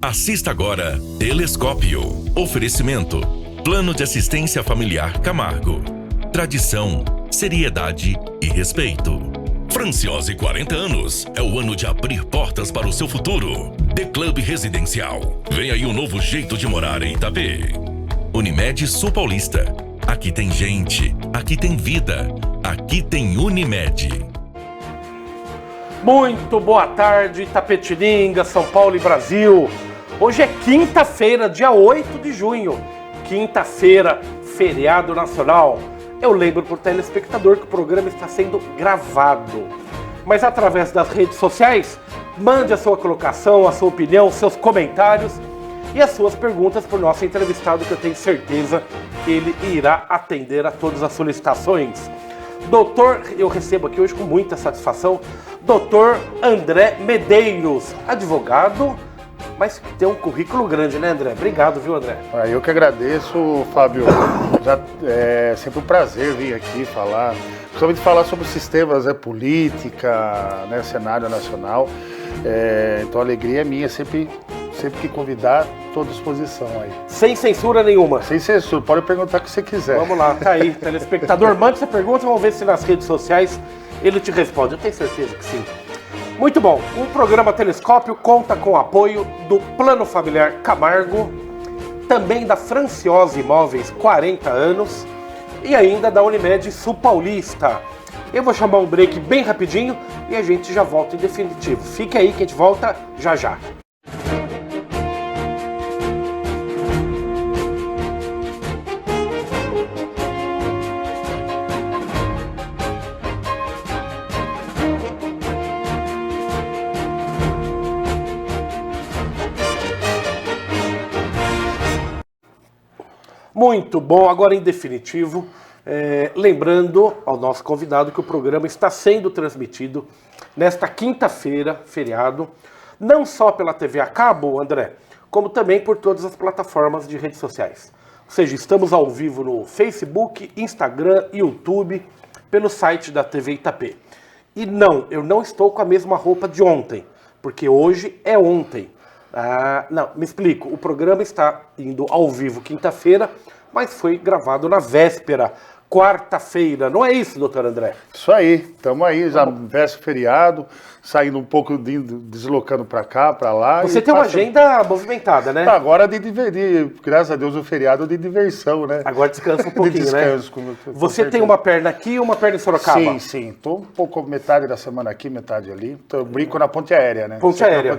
Assista agora Telescópio. Oferecimento. Plano de Assistência Familiar Camargo. Tradição, seriedade e respeito. Franciose 40 anos. É o ano de abrir portas para o seu futuro. The Club Residencial. Vem aí um novo jeito de morar em Itapê. Unimed Sul Paulista. Aqui tem gente. Aqui tem vida. Aqui tem Unimed. Muito boa tarde, Itapetininga, São Paulo e Brasil. Hoje é quinta-feira, dia 8 de junho. Quinta-feira, feriado nacional. Eu lembro para o telespectador que o programa está sendo gravado. Mas através das redes sociais, mande a sua colocação, a sua opinião, seus comentários e as suas perguntas para o nosso entrevistado, que eu tenho certeza que ele irá atender a todas as solicitações. Doutor, eu recebo aqui hoje com muita satisfação, Doutor André Medeiros, advogado, mas que tem um currículo grande, né, André? Obrigado, viu, André? Eu que agradeço, Fábio. É sempre um prazer vir aqui falar, principalmente falar sobre sistemas, política, cenário nacional. Então a alegria é minha, sempre que convidar, estou à disposição aí. Sem censura nenhuma? Sem censura, pode perguntar o que você quiser. Vamos lá, tá aí, telespectador, mande essa pergunta, vamos ver se nas redes sociais ele te responde, eu tenho certeza que sim. Muito bom, o programa Telescópio conta com o apoio do Plano Familiar Camargo, também da Franciose Imóveis 40 anos e ainda da Unimed Sul Paulista. Eu vou chamar um break bem rapidinho e a gente já volta em definitivo. Fique aí que a gente volta já já. Muito bom, agora em definitivo, lembrando ao nosso convidado que o programa está sendo transmitido nesta quinta-feira, feriado, não só pela TV a cabo, André, como também por todas as plataformas de redes sociais. Ou seja, estamos ao vivo no Facebook, Instagram, YouTube, pelo site da TV Itapê. E não, eu não estou com a mesma roupa de ontem, porque hoje é ontem. Não, me explico. O programa está indo ao vivo quinta-feira, mas foi gravado na véspera, quarta-feira. Não é isso, doutor André? Isso aí, estamos aí, já véspera feriado, saindo um pouco, deslocando para cá, para lá. Você tem uma agenda movimentada, né? Agora graças a Deus, o feriado de diversão, né? Agora descansa um pouquinho, descanso, né? Você tem uma perna aqui e uma perna em Sorocaba? Sim. Estou um pouco, metade da semana aqui, metade ali. Eu brinco na ponte aérea, né? Ponte aérea.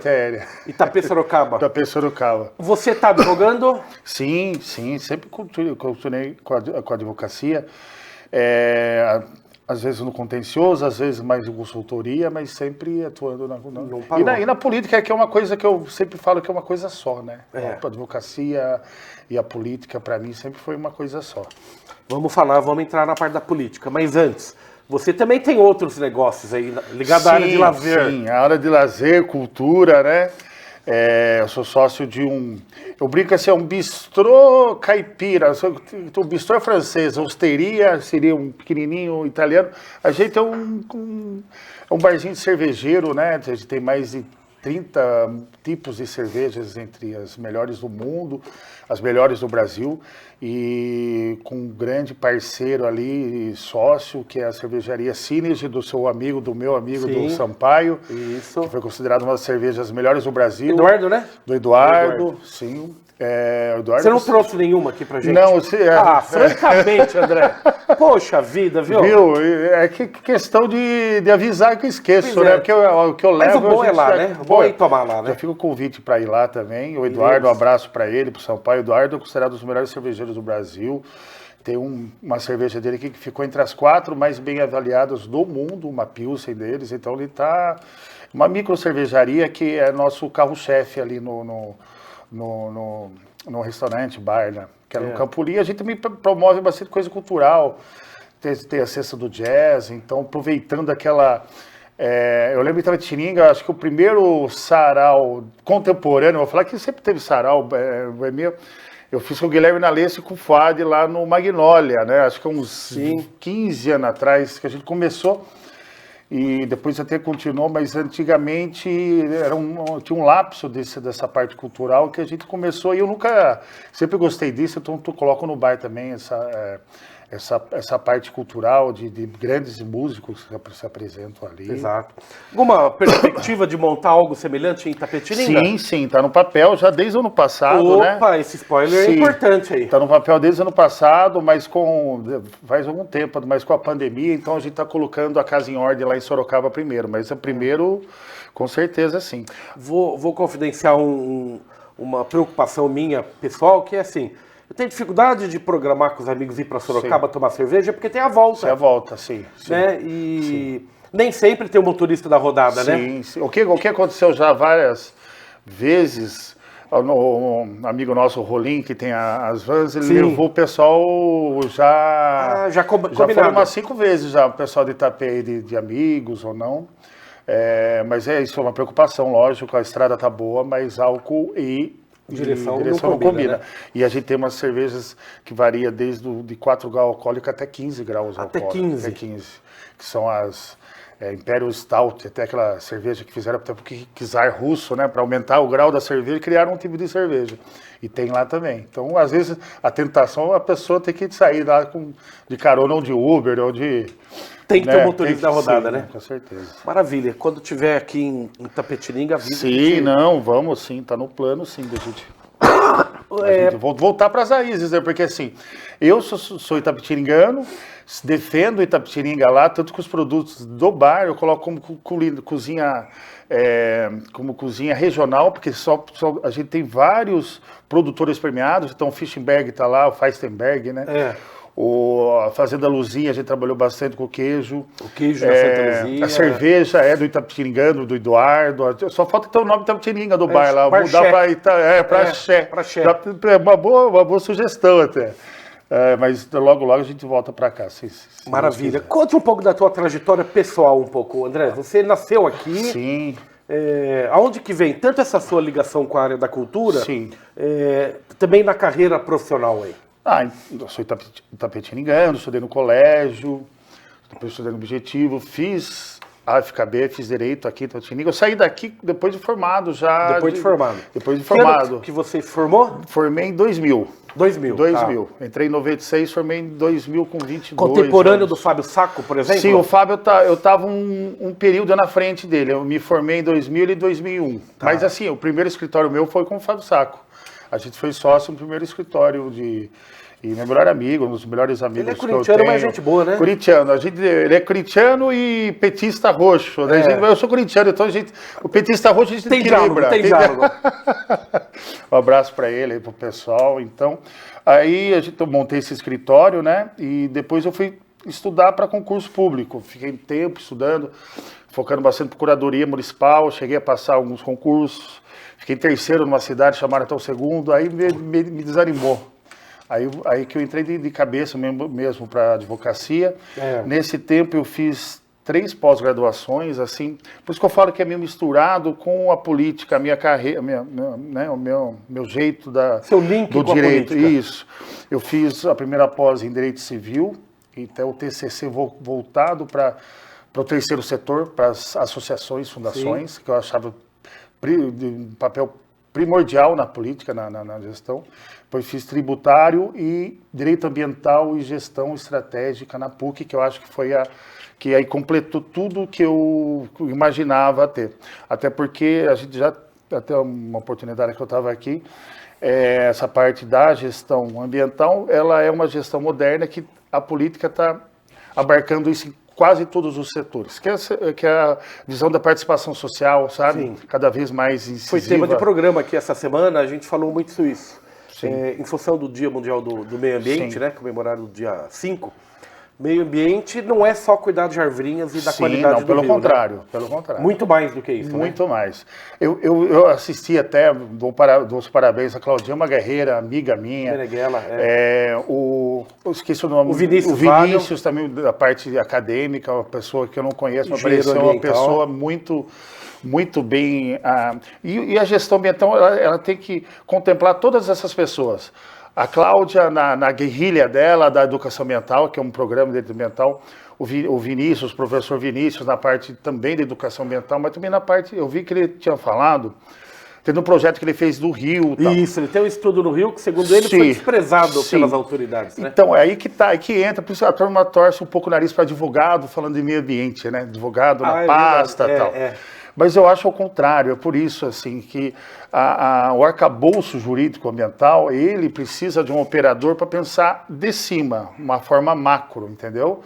Itapê, Sorocaba. Itapê, Sorocaba. Você está advogando? Sim, sempre continuei com a advocacia. Às vezes no contencioso, às vezes mais em consultoria, mas sempre atuando e na política, que é uma coisa que eu sempre falo que é uma coisa só, né? A advocacia e a política, para mim, sempre foi uma coisa só. Vamos entrar na parte da política, mas antes, você também tem outros negócios aí ligados à área de lazer. Sim, a área de lazer, cultura, né? Eu sou sócio de eu brinco assim, é um bistrô caipira, o bistrô é francês, a osteria seria um pequenininho italiano. A gente é um barzinho de cervejeiro, né? A gente tem mais de 30 tipos de cervejas, entre as melhores do mundo, as melhores do Brasil, e com um grande parceiro ali, sócio, que é a cervejaria Synergy, do meu amigo, sim, do Sampaio, isso, que foi considerado uma das cervejas melhores do Brasil. Eduardo, né? Do Eduardo, sim. Eduardo, você não trouxe nenhuma aqui pra gente? Não, francamente, André. Poxa vida, viu? É questão de avisar que eu esqueço, né? Porque o que eu levo... Mas o bom é lá, né? O bom é ir tomar lá, né? Já fica o convite para ir lá também. O Eduardo, um abraço para ele, pro Sampaio. O Eduardo é considerado um dos melhores cervejeiros do Brasil. Tem uma cerveja dele aqui que ficou entre as 4 mais bem avaliadas do mundo, uma Pilsen deles. Então ele tá... Uma micro cervejaria que é nosso carro-chefe ali no restaurante, bar, né? Que é no Campolim. A gente também promove bastante coisa cultural, tem a cesta do jazz, então aproveitando aquela... eu lembro em Itapetininga, acho que o primeiro sarau contemporâneo, vou falar que sempre teve sarau, eu fiz com o Guilherme Nalesse e com o Fuad lá no Magnólia, né? Acho que uns 15 anos atrás que a gente começou. e depois até continuou, mas antigamente tinha um lapso dessa parte cultural que a gente começou, e eu sempre gostei disso, então eu coloco no bar também essa parte cultural de grandes músicos que se apresentam ali. Exato. Alguma perspectiva de montar algo semelhante em Itapetininga? Sim, está no papel já desde o ano passado, né? Opa, esse spoiler é importante aí. Está no papel desde o ano passado, mas faz algum tempo, mas com a pandemia, então a gente está colocando a casa em ordem lá em Sorocaba primeiro, mas primeiro, com certeza, sim. Vou confidenciar uma preocupação minha, pessoal, que é assim, eu tenho dificuldade de programar com os amigos ir para Sorocaba tomar cerveja, porque tem a volta. Tem a volta, sim. Né? E nem sempre tem o motorista da rodada, né? Sim. O que aconteceu já várias vezes, um amigo nosso, o Rolim, que tem as vans, ele levou o pessoal já foram umas 5 vezes já, o pessoal de Itapeí, de amigos ou não. Mas isso é uma preocupação, lógico, a estrada tá boa, mas álcool e direção não combina. Né? E a gente tem umas cervejas que varia desde de 4 graus alcoólicos até 15 graus alcoólicos. Até 15. Que são as Imperial Stout, até aquela cerveja que fizeram até porque czar russo, né? Para aumentar o grau da cerveja, criaram um tipo de cerveja. E tem lá também. Então, às vezes, a tentação, a pessoa tem que sair lá de carona ou de Uber ou de... Tem que ter um motorista da rodada, né? Com certeza. Maravilha. Quando tiver aqui em Itapetininga, avisa. Sim, vamos sim. Tá no plano, sim, da gente. Vou voltar para as raízes, né? Porque assim, eu sou itapetiringano, defendo Itapetininga lá, tanto que os produtos do bar eu coloco como cozinha regional, porque a gente tem vários produtores premiados, então o Fischenberg está lá, o Feistenberg, né? A Fazenda Luzinha, a gente trabalhou bastante com o queijo. O queijo da Santa Luzia. A cerveja é do Itapetiringano, do Eduardo. Só falta ter o nome Itapetininga do bar lá. Mudar para Xé. É uma boa sugestão até. Mas logo a gente volta para cá. Maravilha. Conte um pouco da tua trajetória pessoal, André. Você nasceu aqui. Sim. Aonde que vem tanto essa sua ligação com a área da cultura, também na carreira profissional aí? Eu sou itapetiningano, estudei no colégio, depois estudei no Objetivo, fiz AFKB, fiz Direito aqui em Itapetininga. Eu saí daqui depois de formado já. Depois de formado. Que ano que você se formou? Formei em 2000. 2000. Tá. Entrei em 96, formei em 2000 com 22 Contemporâneo anos. do Fábio Sacco, por exemplo? Sim, o Fábio, eu estava um período na frente dele. Eu me formei em 2000 e 2001. Tá. Mas assim, o primeiro escritório meu foi com o Fábio Sacco. A gente foi sócio no primeiro escritório e meu melhor amigo, um dos melhores amigos que eu tenho. Ele é corintiano, mas gente boa, né? Corintiano. Ele é corintiano e petista roxo. Né? Eu sou corintiano, então o petista roxo a gente tem que lembrar. Tem diálogo. Um abraço para ele, para o pessoal. Então, aí eu montei esse escritório, né? E depois eu fui estudar para concurso público. Fiquei tempo estudando, focando bastante em procuradoria municipal. Cheguei a passar alguns concursos. Fiquei em terceiro numa cidade, chamaram até o segundo. Aí me desanimou. Aí que eu entrei de cabeça mesmo para advocacia. Nesse tempo eu fiz 3 pós-graduações, assim. Por isso que eu falo que é meio misturado com a política, a minha carreira, o meu jeito Seu link do com direito. A política. Isso. Eu fiz a primeira pós em Direito Civil, então o TCC voltado para o terceiro setor, para as associações, fundações, Sim. que eu achava um papel primordial na política, na gestão. Depois fiz tributário e direito ambiental e gestão estratégica na PUC, que eu acho que foi que aí completou tudo que eu imaginava ter. Até porque a gente já, até uma oportunidade que eu estava aqui, essa parte da gestão ambiental, ela é uma gestão moderna que a política está abarcando isso em quase todos os setores, que é a visão da participação social, sabe? Sim. Cada vez mais incisiva. Foi tema de programa aqui essa semana, a gente falou muito isso. Em função do Dia Mundial do Meio Ambiente, Sim. né? Comemorado no dia 5. Meio ambiente não é só cuidar de arvrinhas e da qualidade do rio, contrário, né? Pelo contrário. Muito mais do que isso, Muito mais. Eu assisti até, dou os parabéns a Claudinha, uma guerreira, amiga minha. Meneghella, eu esqueci o nome. O Vinícius Vinícius também, da parte acadêmica, uma pessoa que eu não conheço, mas pareceu uma pessoa muito bem. E a gestão ambiental, ela tem que contemplar todas essas pessoas. A Cláudia, na guerrilha dela, da educação ambiental, que é um programa de ambiental, o Vinícius, o professor Vinícius, na parte também da educação ambiental, mas também na parte, eu vi que ele tinha falado, teve um projeto que ele fez do Rio. Tal. Isso, ele tem um estudo no Rio que, segundo ele, foi desprezado pelas autoridades, né? Então, é aí que tá, aí que entra, por isso a turma torce um pouco o nariz para advogado falando de meio ambiente, né? Advogado na pasta e tal. Mas eu acho ao contrário, é por isso assim que o arcabouço jurídico ambiental, ele precisa de um operador para pensar de cima, uma forma macro, entendeu?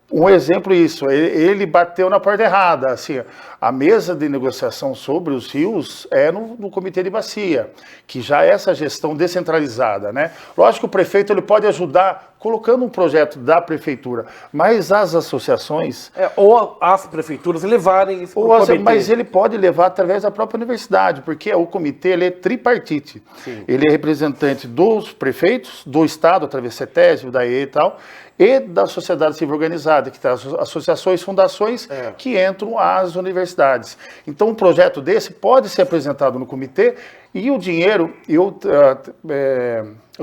Um exemplo isso, ele bateu na porta errada, assim, a mesa de negociação sobre os rios é no Comitê de Bacia, que já é essa gestão descentralizada, né? Lógico que o prefeito ele pode ajudar colocando um projeto da prefeitura, mas as associaões... ou as prefeituras levarem isso para o comitê. Mas ele pode levar através da própria universidade, porque o comitê ele é tripartite. Sim. Ele é representante dos prefeitos, do Estado, através do CETESB, da EE e tal, e da sociedade civil organizada, que tem as associações, fundações, que entram às universidades. Então, um projeto desse pode ser apresentado no comitê e o dinheiro, eu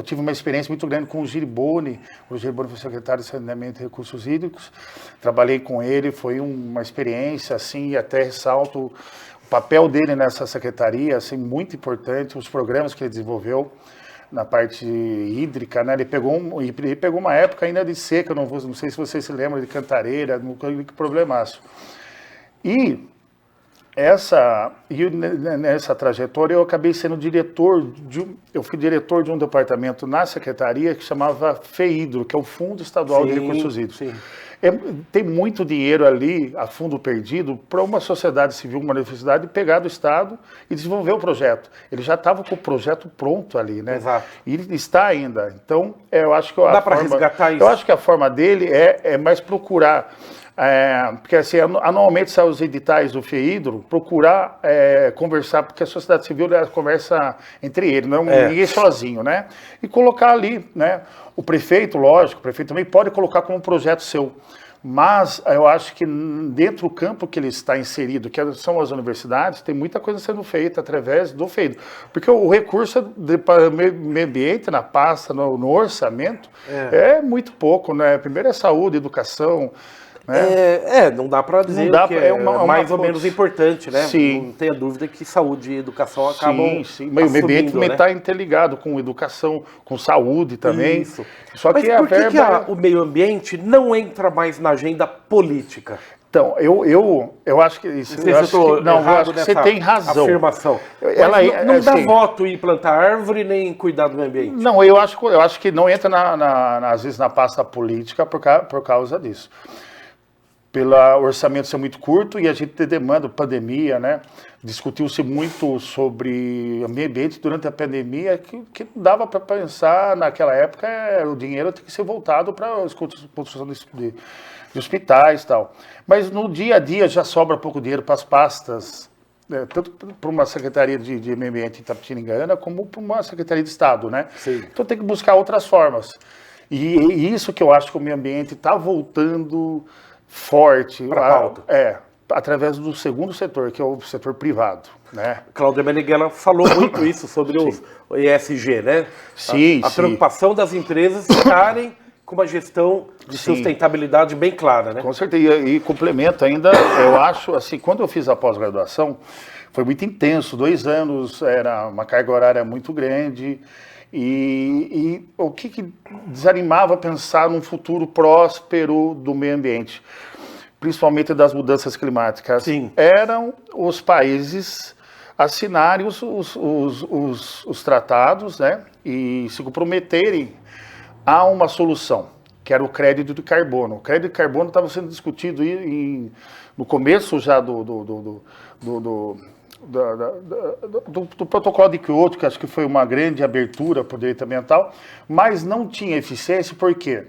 tive uma experiência muito grande com o Giriboni. O Giriboni foi secretário de Saneamento e Recursos Hídricos. Trabalhei com ele, foi uma experiência, assim, e até ressalto o papel dele nessa secretaria, assim, muito importante, os programas que ele desenvolveu na parte hídrica, né? Ele pegou uma época ainda de seca, não sei se vocês se lembram, de Cantareira, que problemaço. E nessa trajetória eu acabei sendo eu fui diretor de um departamento na secretaria que chamava FEHIDRO, que é o Fundo Estadual de Recursos Hídricos. Tem muito dinheiro ali, a fundo perdido, para uma sociedade civil, uma universidade, pegar do Estado e desenvolver o projeto. Ele já estava com o projeto pronto ali, né? Exato. E ele está ainda. Então, eu acho que dá para resgatar isso? Eu acho que a forma dele é mais procurar. Porque assim, anualmente saem os editais do FEHIDRO, procurar conversar, porque a sociedade civil conversa entre eles, não é ninguém sozinho, né? E colocar ali, né? O prefeito, lógico, o prefeito também pode colocar como um projeto seu, mas eu acho que dentro do campo que ele está inserido, que são as universidades, tem muita coisa sendo feita através do FEHIDRO, porque o recurso para meio ambiente na pasta, no orçamento, é muito pouco, né? Primeiro é saúde, educação, né? Não dá para dizer que é mais ou menos importante, né? Sim. Não tenha dúvida que saúde e educação acabam Sim. Mas o meio ambiente também está interligado com educação, com saúde também. Isso. Só que por que o meio ambiente não entra mais na agenda política? Então, eu acho que isso. Eu acho que você tem razão. Afirmação. Não dá voto ir plantar árvore nem cuidar do meio ambiente. Não, eu acho que não entra às vezes na pasta política por causa disso. Pelo orçamento ser muito curto e a gente ter demanda, pandemia, né? Discutiu-se muito sobre meio ambiente durante a pandemia, que dava para pensar naquela época, o dinheiro tem que ser voltado para a construção de hospitais e tal. Mas no dia a dia já sobra pouco dinheiro para as pastas, tanto para uma Secretaria de Meio Ambiente em Itapetininga, como para uma Secretaria de Estado, né? Sim. Então tem que buscar outras formas. E isso que eu acho que o meio ambiente está voltando forte, através do segundo setor, que é o setor privado, né? Cláudia Meneghello falou muito isso sobre o ESG, né? A preocupação das empresas estarem com uma gestão de sustentabilidade bem clara, né? Com certeza, e complemento ainda, eu acho, assim, quando eu fiz a pós-graduação, foi muito intenso, 2 anos, era uma carga horária muito grande, e o que desanimava pensar num futuro próspero do meio ambiente, principalmente das mudanças climáticas, eram os países assinarem os tratados, né, e se comprometerem a uma solução, que era o crédito de carbono. O crédito de carbono estava sendo discutido no começo já do protocolo de Kyoto, que acho que foi uma grande abertura para o direito ambiental, mas não tinha eficiência, por quê?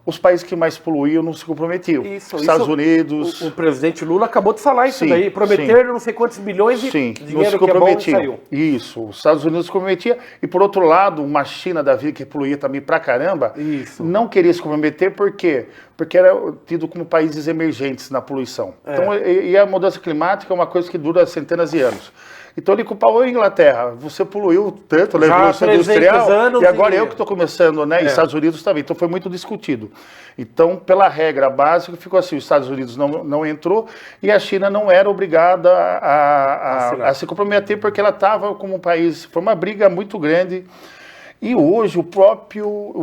Os países que mais poluíam não se comprometiam. Estados Unidos... O presidente Lula acabou de falar isso daí, prometeram não sei quantos bilhões de dinheiro não se comprometiam. Que é bom, saiu. Isso, os Estados Unidos se comprometiam, e por outro lado, uma China da vida que poluía também pra caramba, não queria se comprometer, por quê? Porque era tido como países emergentes na poluição. Então, e a mudança climática é uma coisa que dura centenas de anos. Então ele culpava a Inglaterra. Você poluiu tanto na Já há Revolução 300 Industrial anos e agora e- eu que estou começando, né? E Estados Unidos também. Então foi muito discutido. Então, pela regra básica, ficou assim, os Estados Unidos não entrou e a China não era obrigada a se comprometer porque ela estava como um país. Foi uma briga muito grande. E hoje o próprio...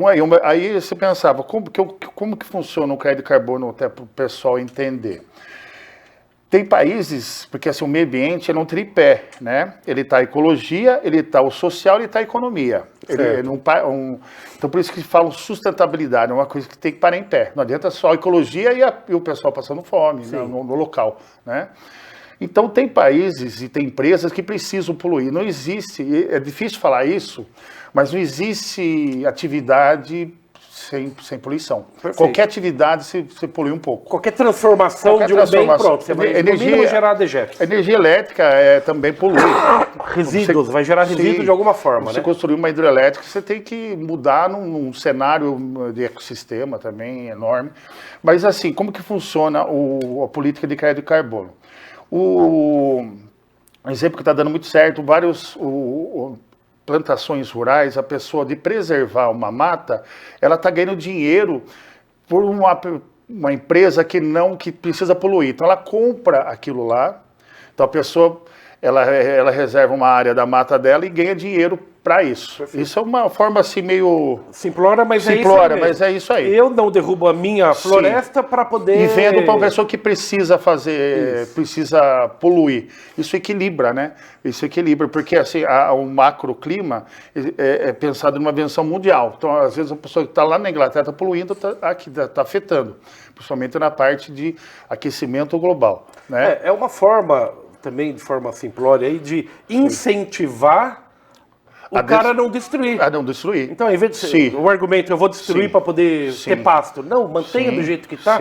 Aí você pensava, como que funciona o crédito de carbono até para o pessoal entender? Tem países, porque assim, o meio ambiente é um tripé, né? Ele está a ecologia, ele está o social, ele está a economia. Então por isso que falam sustentabilidade, é uma coisa que tem que parar em pé. Não adianta só a ecologia e o pessoal passando fome, né, no local, né? Então tem países e tem empresas que precisam poluir. Não existe, é difícil falar isso, mas não existe atividade sem poluição. Perfeito. Qualquer atividade você polui um pouco. Qualquer transformação de um bem, pronto. Você vai no mínimo gerar dejetos. A energia elétrica também polui. Resíduos, vai gerar resíduos de alguma forma, você né? construir uma hidrelétrica, você tem que mudar num cenário de ecossistema também enorme. Mas assim, como que funciona a política de crédito de carbono? O exemplo que está dando muito certo, plantações rurais, a pessoa de preservar uma mata, ela está ganhando dinheiro por uma empresa que precisa poluir. Então ela compra aquilo lá, então a pessoa ela reserva uma área da mata dela e ganha dinheiro para isso. Perfeito. Isso é uma forma assim meio... Simplória, mas é isso aí. Eu não derrubo a minha floresta para poder... E vendo para uma pessoa que precisa precisa poluir. Isso equilibra, né? Isso equilibra, porque assim, o macroclima é pensado numa dimensão mundial. Então, às vezes, a pessoa que está lá na Inglaterra está poluindo, está afetando. Principalmente na parte de aquecimento global, né? É uma forma, também de forma simplória, aí, de incentivar... O cara não destruir. A não destruir. Então, ao invés de o argumento, eu vou destruir para poder ter pasto. Não, mantenha do jeito que está,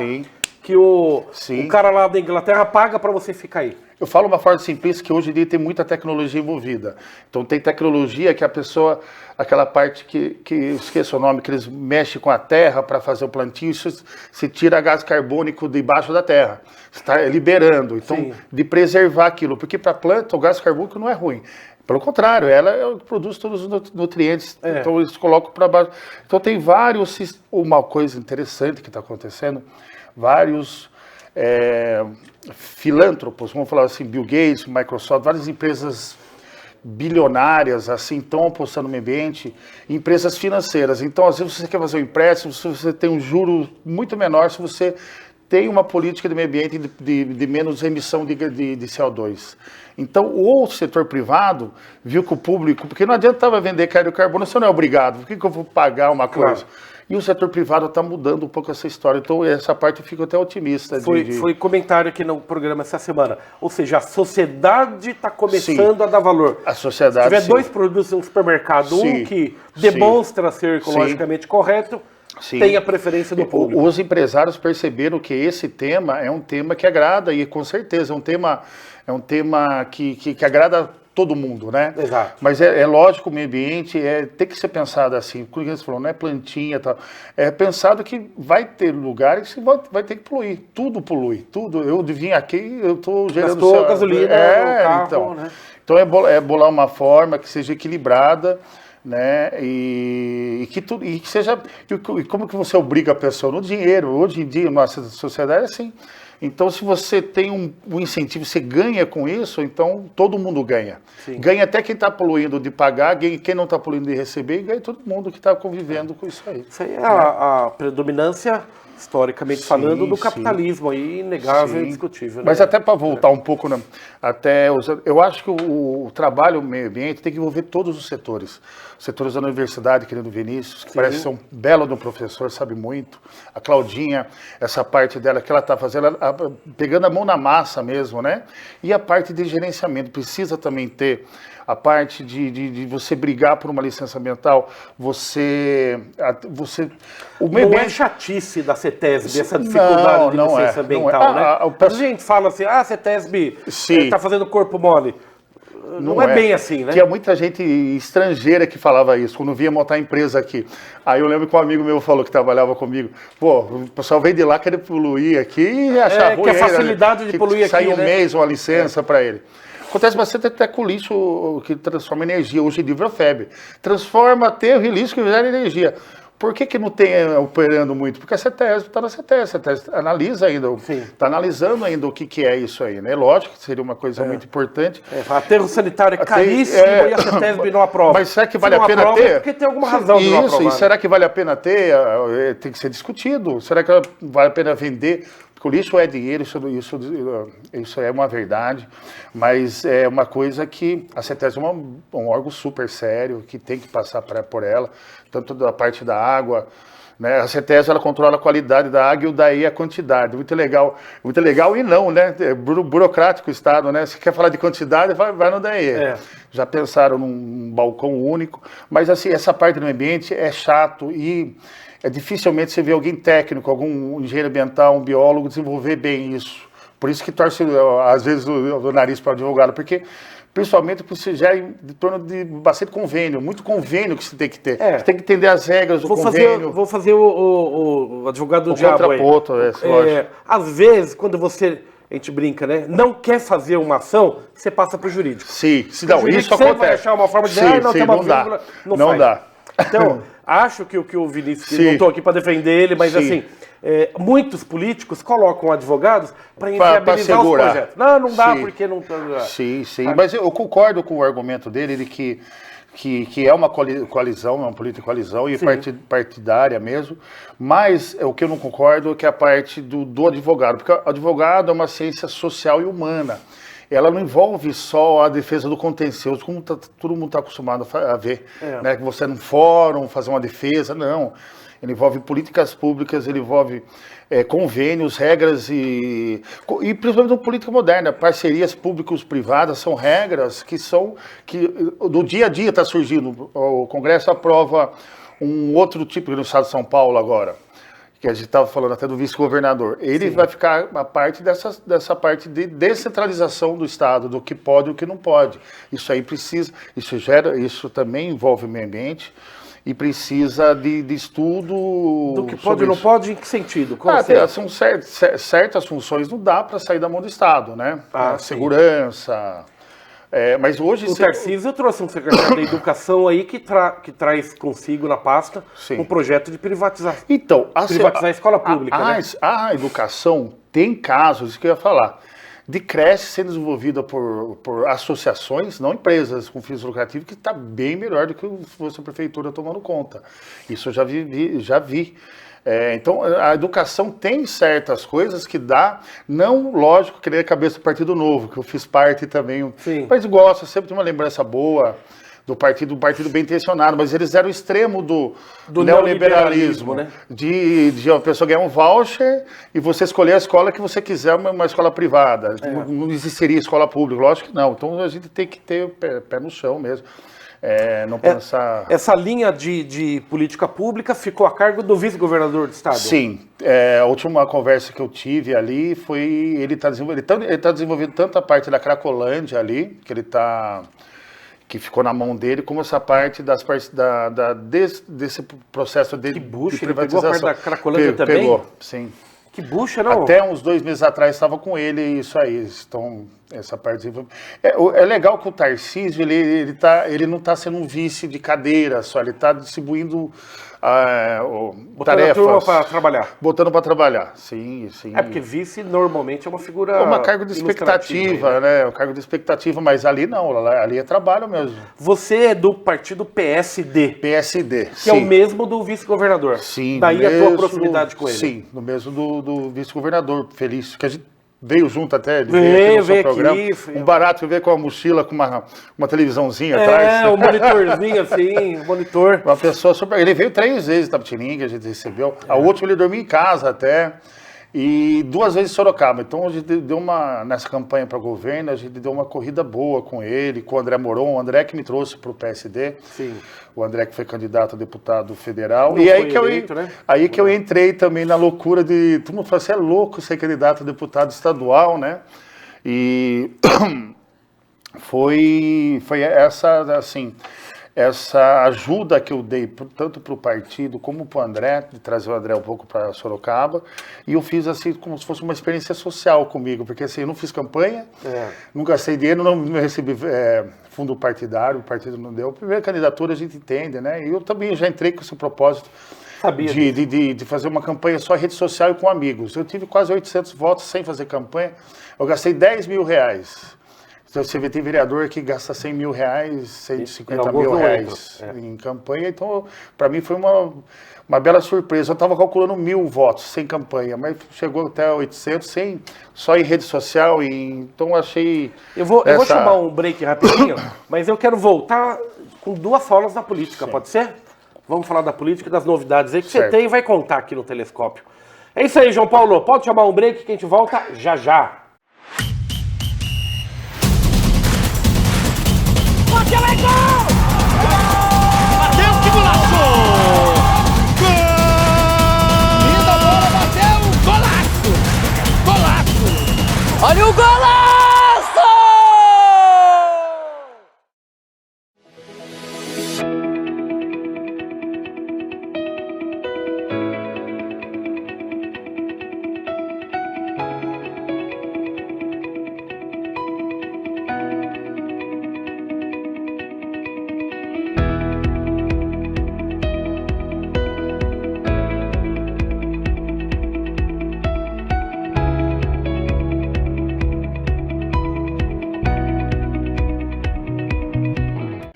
que o cara lá da Inglaterra paga para você ficar aí. Eu falo uma forma simplista que hoje em dia tem muita tecnologia envolvida. Então tem tecnologia que a pessoa, aquela parte que esqueço o nome, que eles mexem com a terra para fazer o plantio, isso se tira gás carbônico debaixo da terra. Você está liberando, então, de preservar aquilo. Porque para a planta o gás carbônico não é ruim. Pelo contrário, ela produz todos os nutrientes, então eles colocam para baixo. Então tem vários, uma coisa interessante que está acontecendo, vários filântropos, vamos falar assim, Bill Gates, Microsoft, várias empresas bilionárias, assim, estão apostando no meio ambiente, empresas financeiras. Então, às vezes você quer fazer um empréstimo, você tem um juro muito menor se você tem uma política de meio ambiente de menos emissão de CO2. Então, o setor privado viu que o público... Porque não adiantava vender crédito de carbono, você não é obrigado. Por que eu vou pagar uma coisa? E o setor privado está mudando um pouco essa história. Então, essa parte eu fico até otimista. Foi comentário aqui no programa essa semana. Ou seja, a sociedade está começando a dar valor. A sociedade, se tiver dois produtos no supermercado, um que demonstra ser ecologicamente correto... tem a preferência do público. Os empresários perceberam que esse tema é um tema que agrada, e com certeza é um tema que agrada todo mundo, né? Exato. Mas é lógico, o meio ambiente tem que ser pensado assim, como você falou, não é plantinha e tal. É pensado que vai ter lugares que vai ter que poluir, tudo polui, tudo. Eu vim aqui, eu estou gerando... gasolina no carro, então, né? Então é bolar uma forma que seja equilibrada, né? E que seja... E como que você obriga a pessoa? No dinheiro. Hoje em dia, nossa sociedade é assim. Então, se você tem um incentivo, você ganha com isso, então todo mundo ganha. Sim. Ganha até quem está poluindo de pagar, quem não está poluindo de receber, e ganha todo mundo que está convivendo com isso aí. Isso aí é a predominância, historicamente falando, do capitalismo, aí, inegável e indiscutível. Né? Mas até para voltar um pouco, né, eu acho que o trabalho meio ambiente tem que envolver todos os setores. Os setores da universidade, querido Vinícius, que parece ser um belo do professor, sabe muito. A Claudinha, essa parte dela que ela está fazendo, pegando a mão na massa mesmo, né? E a parte de gerenciamento, precisa também ter a parte de você brigar por uma licença ambiental, o meio não é chatice da CETESB, essa dificuldade de licença ambiental, né? A gente fala assim, a CETESB está fazendo corpo mole. Não é bem assim, né? Tinha muita gente estrangeira que falava isso, quando vinha montar empresa aqui. Aí eu lembro que um amigo meu falou que trabalhava comigo, pô, o pessoal veio de lá querer poluir aqui e achar ruim. Que a facilidade de poluir aqui, saiu um mês, uma licença para ele. Acontece bastante até com o lixo que transforma em energia, hoje em dia é febre. Transforma aterro e lixo que gera energia. Por que não tem operando muito? Porque a CETESB está na CETESB, a CETESB analisa ainda, está analisando ainda o que é isso aí, né? Lógico que seria uma coisa muito importante. Aterro sanitário é caríssimo e a CETESB não aprova. Mas será que vale a pena ter? Porque tem alguma razão de não aprovar. E será que vale a pena ter? Tem que ser discutido. Será que vale a pena vender? Porque o lixo é dinheiro, isso é uma verdade, mas é uma coisa que a CETESB é um órgão super sério, que tem que passar por ela, tanto da parte da água, né? A CETESB ela controla a qualidade da água e o DAE a quantidade. Muito legal e não, né? É burocrático o Estado, né? Se quer falar de quantidade, vai no DAE. Já pensaram num balcão único, mas assim, essa parte do meio ambiente é chato e dificilmente você vê alguém técnico, algum engenheiro ambiental, um biólogo desenvolver bem isso. Por isso que torce, às vezes, o nariz para o advogado, porque, principalmente, você gera em torno de bastante convênio, muito convênio que você tem que ter. Você tem que entender as regras do convênio. Vou fazer o advogado do diabo aí. Às vezes, quando a gente brinca, né? Não quer fazer uma ação, você passa para o jurídico. Sim, não, isso acontece. Você vai achar uma forma de dizer, não, tem uma vírgula, não dá. Então, acho que o Vinícius, não estou aqui para defender ele, mas assim, muitos políticos colocam advogados para inviabilizar os projetos. Não dá porque não... Sim, mas eu concordo com o argumento dele de que é uma coalizão, é uma política de coalizão e partidária mesmo, mas o que eu não concordo é que a parte do advogado, porque o advogado é uma ciência social e humana. Ela não envolve só a defesa do contencioso, como todo mundo está acostumado a ver, né? Que você no fórum fazer uma defesa, não. Ele envolve políticas públicas, ele envolve convênios, regras e principalmente na política moderna, parcerias públicos-privadas são regras que do dia a dia está surgindo. O Congresso aprova um outro tipo no estado de São Paulo agora, que a gente estava falando até do vice-governador, ele vai ficar a parte dessa parte de descentralização do Estado, do que pode e o que não pode. Isso aí isso também envolve o meio ambiente e precisa de estudo. Do que pode e não pode, em que sentido? São certas funções não dá para sair da mão do Estado, né? Segurança. Mas hoje... O Tarcísio trouxe um secretário da Educação aí que traz consigo na pasta um projeto de privatizar. Então, privatizar a escola pública, né? A educação tem casos, isso que eu ia falar, de creche sendo desenvolvida por associações, não empresas com fins lucrativos, que está bem melhor do que se fosse a prefeitura tomando conta. Isso eu já vi. Então, a educação tem certas coisas que dá, não, lógico, que nem a cabeça do Partido Novo, que eu fiz parte também, mas gosto, sempre tem uma lembrança boa do partido bem intencionado, mas eles eram o extremo do neoliberalismo, né? De a pessoa ganhar um voucher e você escolher a escola que você quiser, uma escola privada. Não existiria escola pública, lógico que não. Então, a gente tem que ter o pé no chão mesmo. Não pensar... Essa linha de política pública ficou a cargo do vice-governador do estado? Sim. A última conversa que eu tive ali foi... Ele está desenvolvendo tanto a parte da Cracolândia ali, que ficou na mão dele, como essa parte desse processo de privatização. Ele pegou a parte da Cracolândia também? Pegou, sim. Que bucha, não? Até uns 2 meses atrás estava com ele isso aí. Essa parte é legal que o Tarcísio ele não está sendo um vice de cadeira só, ele está distribuindo tarefas. Botando para trabalhar, sim. Porque vice normalmente é uma figura. É uma cargo de expectativa, né? Um cargo de expectativa, mas ali não, ali é trabalho mesmo. Você é do partido PSD. PSD, que é o mesmo do vice-governador. Sim. Daí a tua proximidade com ele. Sim, no mesmo do vice-governador, Felício, que a gente veio junto até, ele veio aqui no programa. Um barato, veio com uma mochila, com uma televisãozinha atrás. Um monitorzinho assim, um monitor. Uma pessoa super... Ele veio 3 vezes em Tapetininga, a gente recebeu. A última ele dormiu em casa até. E 2 vezes em Sorocaba. Então a gente deu nessa campanha para governo, a gente deu uma corrida boa com ele, com o André Moron, o André que me trouxe para o PSD. Sim. O André que foi candidato a deputado federal. Não, e aí que eu entrei também na loucura de... Todo mundo falou, você é louco ser candidato a deputado estadual, né? E foi essa, assim... essa ajuda que eu dei tanto para o partido como para o André, de trazer o André um pouco para Sorocaba, e eu fiz assim como se fosse uma experiência social comigo, porque assim, eu não fiz campanha, não gastei dinheiro, não recebi fundo partidário, o partido não deu. A primeira candidatura a gente entende, né? E eu também já entrei com esse propósito de fazer uma campanha só em rede social e com amigos. Eu tive quase 800 votos sem fazer campanha, eu gastei R$10 mil. Então, você vê, tem vereador que gasta R$100 mil, R$150 mil em campanha. Então, para mim foi uma bela surpresa. Eu estava calculando 1.000 votos sem campanha, mas chegou até 800 só em rede social. Então, achei... Eu vou chamar um break rapidinho, mas eu quero voltar com 2 falas da política, pode ser? Vamos falar da política e das novidades aí que você tem e vai contar aqui no Telescópio. É isso aí, João Paulo. Pode chamar um break que a gente volta já já. Bateu, é gol! Bateu, que golaço! Gol! Linda bola, bateu, golaço! Golaço! Olha o golaço!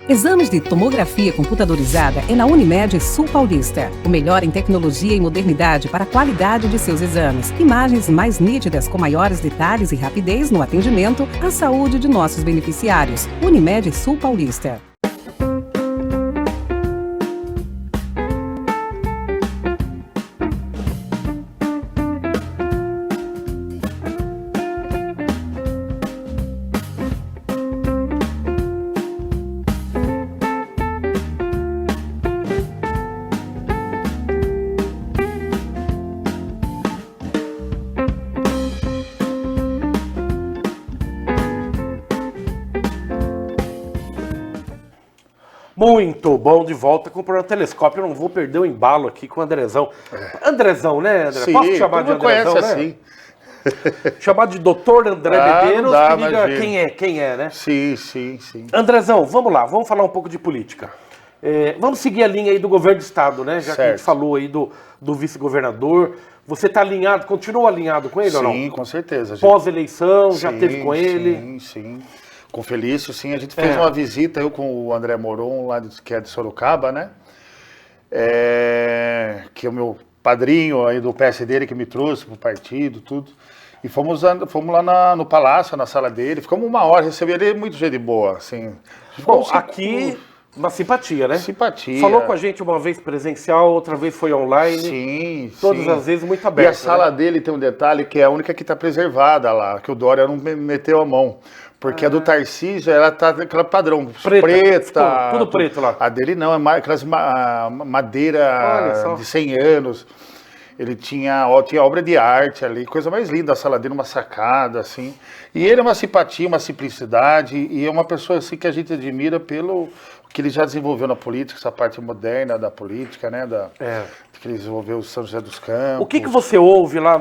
Exames de tomografia computadorizada é na Unimed Sul Paulista. O melhor em tecnologia e modernidade para a qualidade de seus exames. Imagens mais nítidas com maiores detalhes e rapidez no atendimento à saúde de nossos beneficiários. Unimed Sul Paulista. Muito bom, de volta com o programa Telescópio. Eu não vou perder o embalo aqui com o Andrezão. Andrezão, né, André? Sim, posso chamar de Andrezão, né? Assim. Chamar de Dr. André Medeiros, dá, que diga quem é, né? Sim. Andrezão, vamos lá, vamos falar um pouco de política. Vamos seguir a linha aí do governo do estado, né? Já que a gente falou aí do vice-governador. Você está alinhado, continua alinhado com ele ou não? Sim, com certeza. Pós-eleição, já teve com ele? Sim. Com o Felício, sim. A gente fez uma visita, eu com o André Moron, que é de Sorocaba, né? Que é o meu padrinho aí do PSD, que me trouxe pro partido, tudo. E fomos lá no palácio, na sala dele. Ficamos 1 hora, recebi ele muito gente boa, assim. Bom, aqui... Uma simpatia, né? Simpatia. Falou com a gente uma vez presencial, outra vez foi online. Sim, Todas as vezes muito aberto. E a sala dele tem um detalhe que é a única que está preservada lá, que o Dória não meteu a mão. Porque a do Tarcísio, ela tá aquela padrão, preta. Tudo preto lá. A dele não, é aquelas madeira de 100 anos. Ele tinha obra de arte ali, coisa mais linda, a sala dele, uma sacada, assim. E ele é uma simpatia, uma simplicidade, e é uma pessoa assim que a gente admira pelo que ele já desenvolveu na política, essa parte moderna da política, né? Que ele desenvolveu o São José dos Campos. O que você ouve lá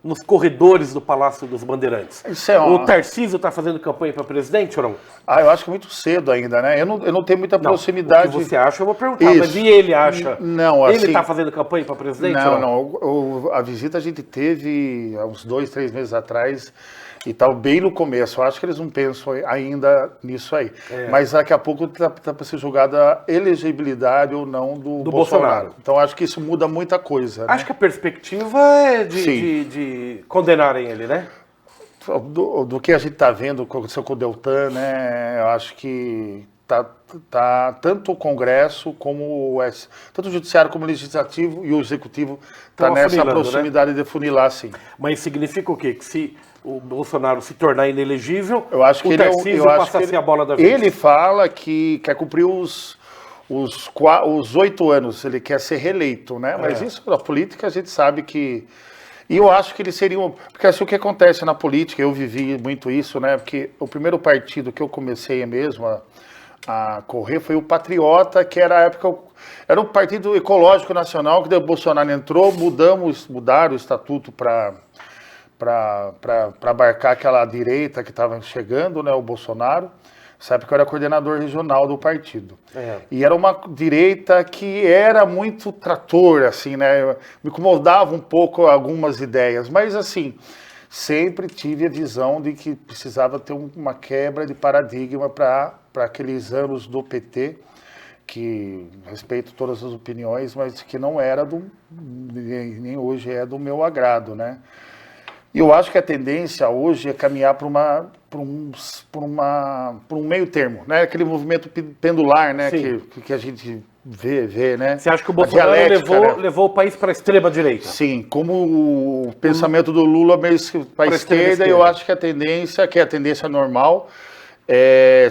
nos corredores do Palácio dos Bandeirantes? O Tarcísio está fazendo campanha para presidente ou não? Eu acho que é muito cedo ainda, né? Eu não tenho muita proximidade. O que você acha, eu vou perguntar. Mas e ele acha? Não, assim... Ele está fazendo campanha para presidente ou não? A visita a gente teve há uns 2, 3 meses atrás e tal, bem no começo. Eu acho que eles não pensam ainda nisso aí. Mas daqui a pouco está para ser julgada a elegibilidade ou não do Bolsonaro. Então acho que isso muda muita coisa. Acho que a perspectiva é de condenarem ele, né? Do que a gente está vendo, aconteceu com o Deltan, né? Eu acho que tá tanto o Congresso como tanto o Judiciário como o Legislativo e o Executivo está nessa proximidade, né, de funilar, sim. Mas significa o quê? Que se o Bolsonaro se tornar inelegível, eu acho que o Tarcísio passa a ser a bola da vez? Ele fala que quer cumprir os 8 anos, ele quer ser reeleito, né? Mas isso, na política, a gente sabe que... E eu acho que eles seriam... Porque assim, o que acontece na política, eu vivi muito isso, né? Porque o primeiro partido que eu comecei mesmo a correr foi o Patriota, que era a época, era um partido ecológico nacional, que daí o Bolsonaro entrou, mudaram o estatuto para abarcar aquela direita que estava chegando, né, o Bolsonaro. Nessa época eu era coordenador regional do partido. E era uma direita que era muito trator, assim, né? Me incomodava um pouco algumas ideias, mas assim, sempre tive a visão de que precisava ter uma quebra de paradigma para aqueles anos do PT, que respeito todas as opiniões, mas que não era nem hoje é do meu agrado, né? E eu acho que a tendência hoje é caminhar para um meio termo, né? Aquele movimento pendular, né? Que a gente vê, né? Você acha que o Bolsonaro levou o país para a extrema direita? Sim, como o pensamento do Lula para a esquerda, eu acho que a tendência normal,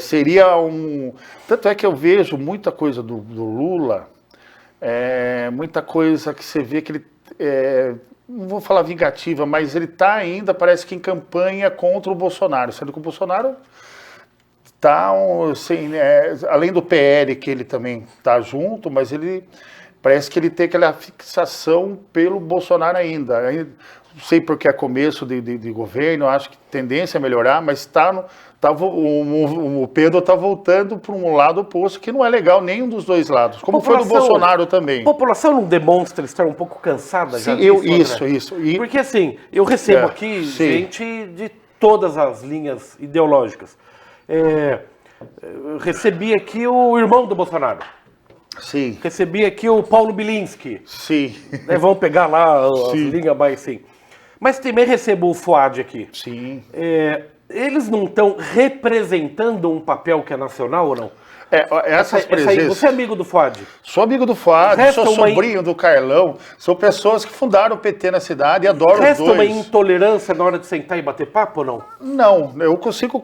seria Tanto é que eu vejo muita coisa do Lula, muita coisa que você vê que ele... não vou falar vingativa, mas ele está ainda, parece que em campanha contra o Bolsonaro, sendo que o Bolsonaro está, além do PL, que ele também está junto, mas ele parece que ele tem aquela fixação pelo Bolsonaro ainda. Não sei porque é começo de governo, acho que tendência a melhorar, mas o Pedro está voltando para um lado oposto, que não é legal nenhum dos dois lados, como foi do Bolsonaro também. A população não demonstra estar um pouco cansada já disso? Isso. Porque assim, eu recebo aqui gente de todas as linhas ideológicas. Eu recebi aqui o irmão do Bolsonaro. Sim. Recebi aqui o Paulo Bilinski. Sim. Vamos pegar lá as linhas mais assim. Mas também recebo o Fuad aqui. Sim. Eles não estão representando um papel que é nacional ou não? Essas presenças... Você é amigo do Fuad? Sou amigo do Fuad, sou sobrinho do Carlão, são pessoas que fundaram o PT na cidade e adoro os dois. Resta uma intolerância na hora de sentar e bater papo ou não? Não, eu consigo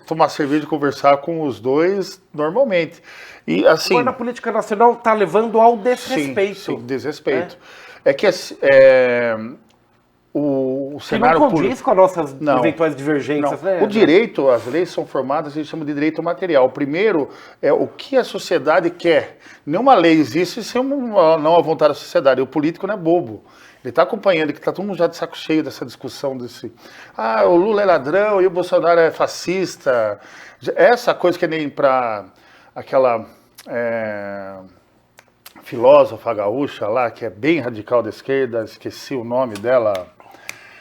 tomar cerveja e conversar com os dois normalmente. E assim... Agora, na política nacional está levando ao desrespeito. Sim, desrespeito. É que o cenário não condiz com as nossas eventuais divergências, né? O direito, as leis são formadas, a gente chama de direito material. O primeiro é o que a sociedade quer. Nenhuma lei existe sem não a vontade da sociedade. O político não é bobo. Ele está acompanhando, que está todo mundo já de saco cheio dessa discussão o Lula é ladrão e o Bolsonaro é fascista. Essa coisa que nem para aquela filósofa gaúcha lá, que é bem radical da esquerda, esqueci o nome dela.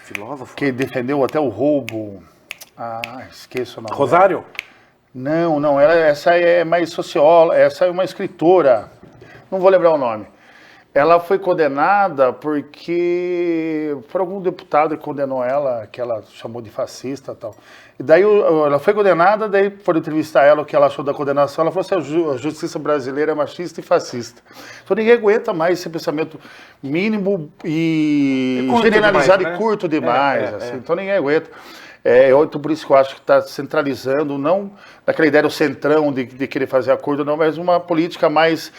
Filósofo? Que defendeu até o roubo. Esqueço o nome. Rosário? Não, essa é mais socióloga, essa é uma escritora, não vou lembrar o nome. Ela foi condenada por algum deputado que condenou ela, que ela chamou de fascista e tal. E daí ela foi condenada, daí foram entrevistar ela, o que ela achou da condenação, ela falou assim, a justiça brasileira é machista e fascista. Então ninguém aguenta mais esse pensamento mínimo e generalizado demais, né? E curto demais. Então ninguém aguenta. Então por isso que eu acho que está centralizando, não naquela ideia do centrão de querer fazer acordo, não, mas uma política mais...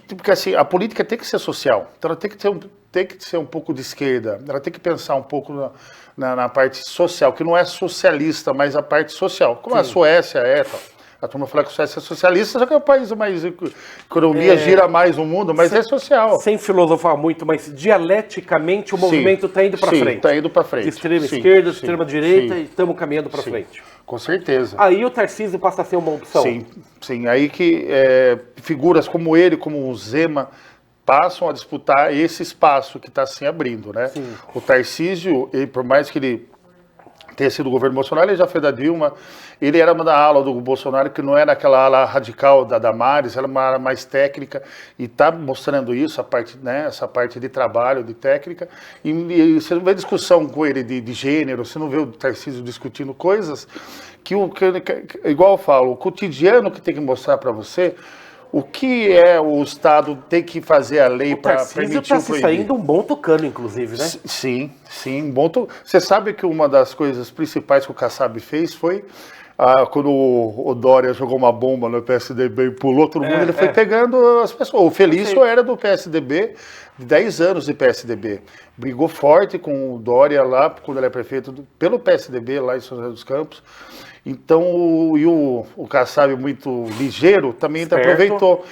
Porque assim, a política tem que ser social, então ela tem que ser um pouco de esquerda, ela tem que pensar um pouco na parte social, que não é socialista, mas a parte social, como a Suécia tal. A turma fala que a Suécia é socialista, só que é o país mais... economia gira mais o mundo, mas é social. Sem filosofar muito, mas dialeticamente o movimento está indo para frente. Sim, está indo para frente. Extrema esquerda, extrema direita, e estamos caminhando para frente. Com certeza. Aí o Tarcísio passa a ser uma opção. Sim. Aí que figuras como ele, como o Zema, passam a disputar esse espaço que está se abrindo, né? Sim. O Tarcísio, por mais que ele tenha sido o governo Bolsonaro, ele já foi da Dilma, ele era uma da ala do Bolsonaro, que não era aquela ala radical da Damares, era uma ala mais técnica, e está mostrando isso, essa parte de trabalho, de técnica, e você não vê discussão com ele de gênero, você não vê o Tarcísio discutindo coisas igual eu falo, o cotidiano que tem que mostrar para você, o que o Estado tem que fazer a lei para permitir o proibir. O Tarcísio está se saindo um bom tucano, inclusive, né? Sim, bom. Você sabe que uma das coisas principais que o Kassab fez foi quando o Dória jogou uma bomba no PSDB e pulou todo mundo, ele foi pegando as pessoas. O Felício era do PSDB, de 10 anos de PSDB. Brigou forte com o Dória lá, quando ele é prefeito, pelo PSDB lá em São José dos Campos. Então, o Kassab, muito ligeiro, também aproveitou.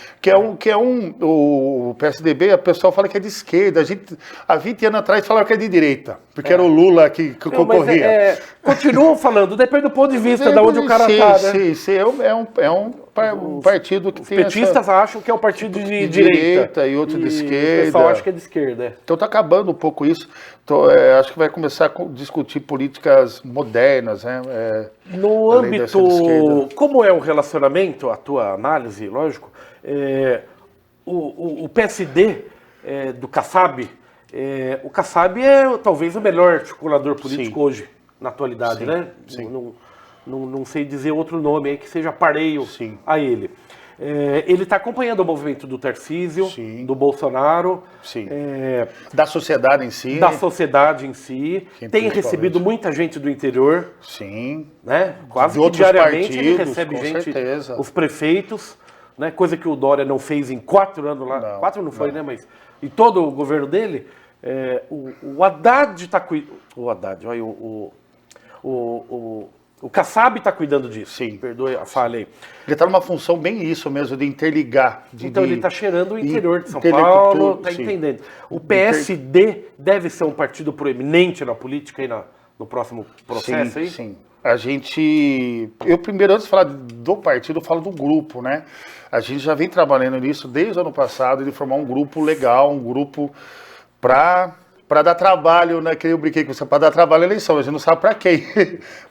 O PSDB, a pessoa fala que é de esquerda. A gente, há 20 anos atrás, falava que é de direita, porque era o Lula que concorria. Continuam falando, depende do ponto de vista de onde o cara está, né? Sim, é um partido que Os tem petistas acham que é um partido de direita. E outro de esquerda. O pessoal acha que é de esquerda. Então está acabando um pouco isso. Então, acho que vai começar a discutir políticas modernas, né? No âmbito, como é o relacionamento, a tua análise, lógico, o PSD do Kassab, o Kassab é talvez o melhor articulador político hoje, na atualidade, né? Sim. Não sei dizer outro nome aí que seja pareio a ele. Ele está acompanhando o movimento do Tarcísio, do Bolsonaro, da sociedade em si. Da sociedade em si. Tem recebido muita gente do interior. Sim. Né? Quase que diariamente ele recebe gente, certeza. Os prefeitos, né? Coisa que o Dória não fez em 4 anos lá. 4 não foi, né? Mas em todo o governo dele, o Haddad está cuidando. O Haddad, olha, o Kassab está cuidando disso. Sim. Perdoe a falha aí. Ele está numa função bem isso mesmo, de interligar. Então ele está cheirando o interior de São Paulo, está entendendo. O PSD deve ser um partido proeminente na política e no próximo processo aí? Sim. Eu primeiro, antes de falar do partido, eu falo do grupo, né? A gente já vem trabalhando nisso desde o ano passado, de formar um grupo legal, um grupo para dar trabalho, né? Que eu brinquei com você, para dar trabalho à eleição, a gente não sabe para quem,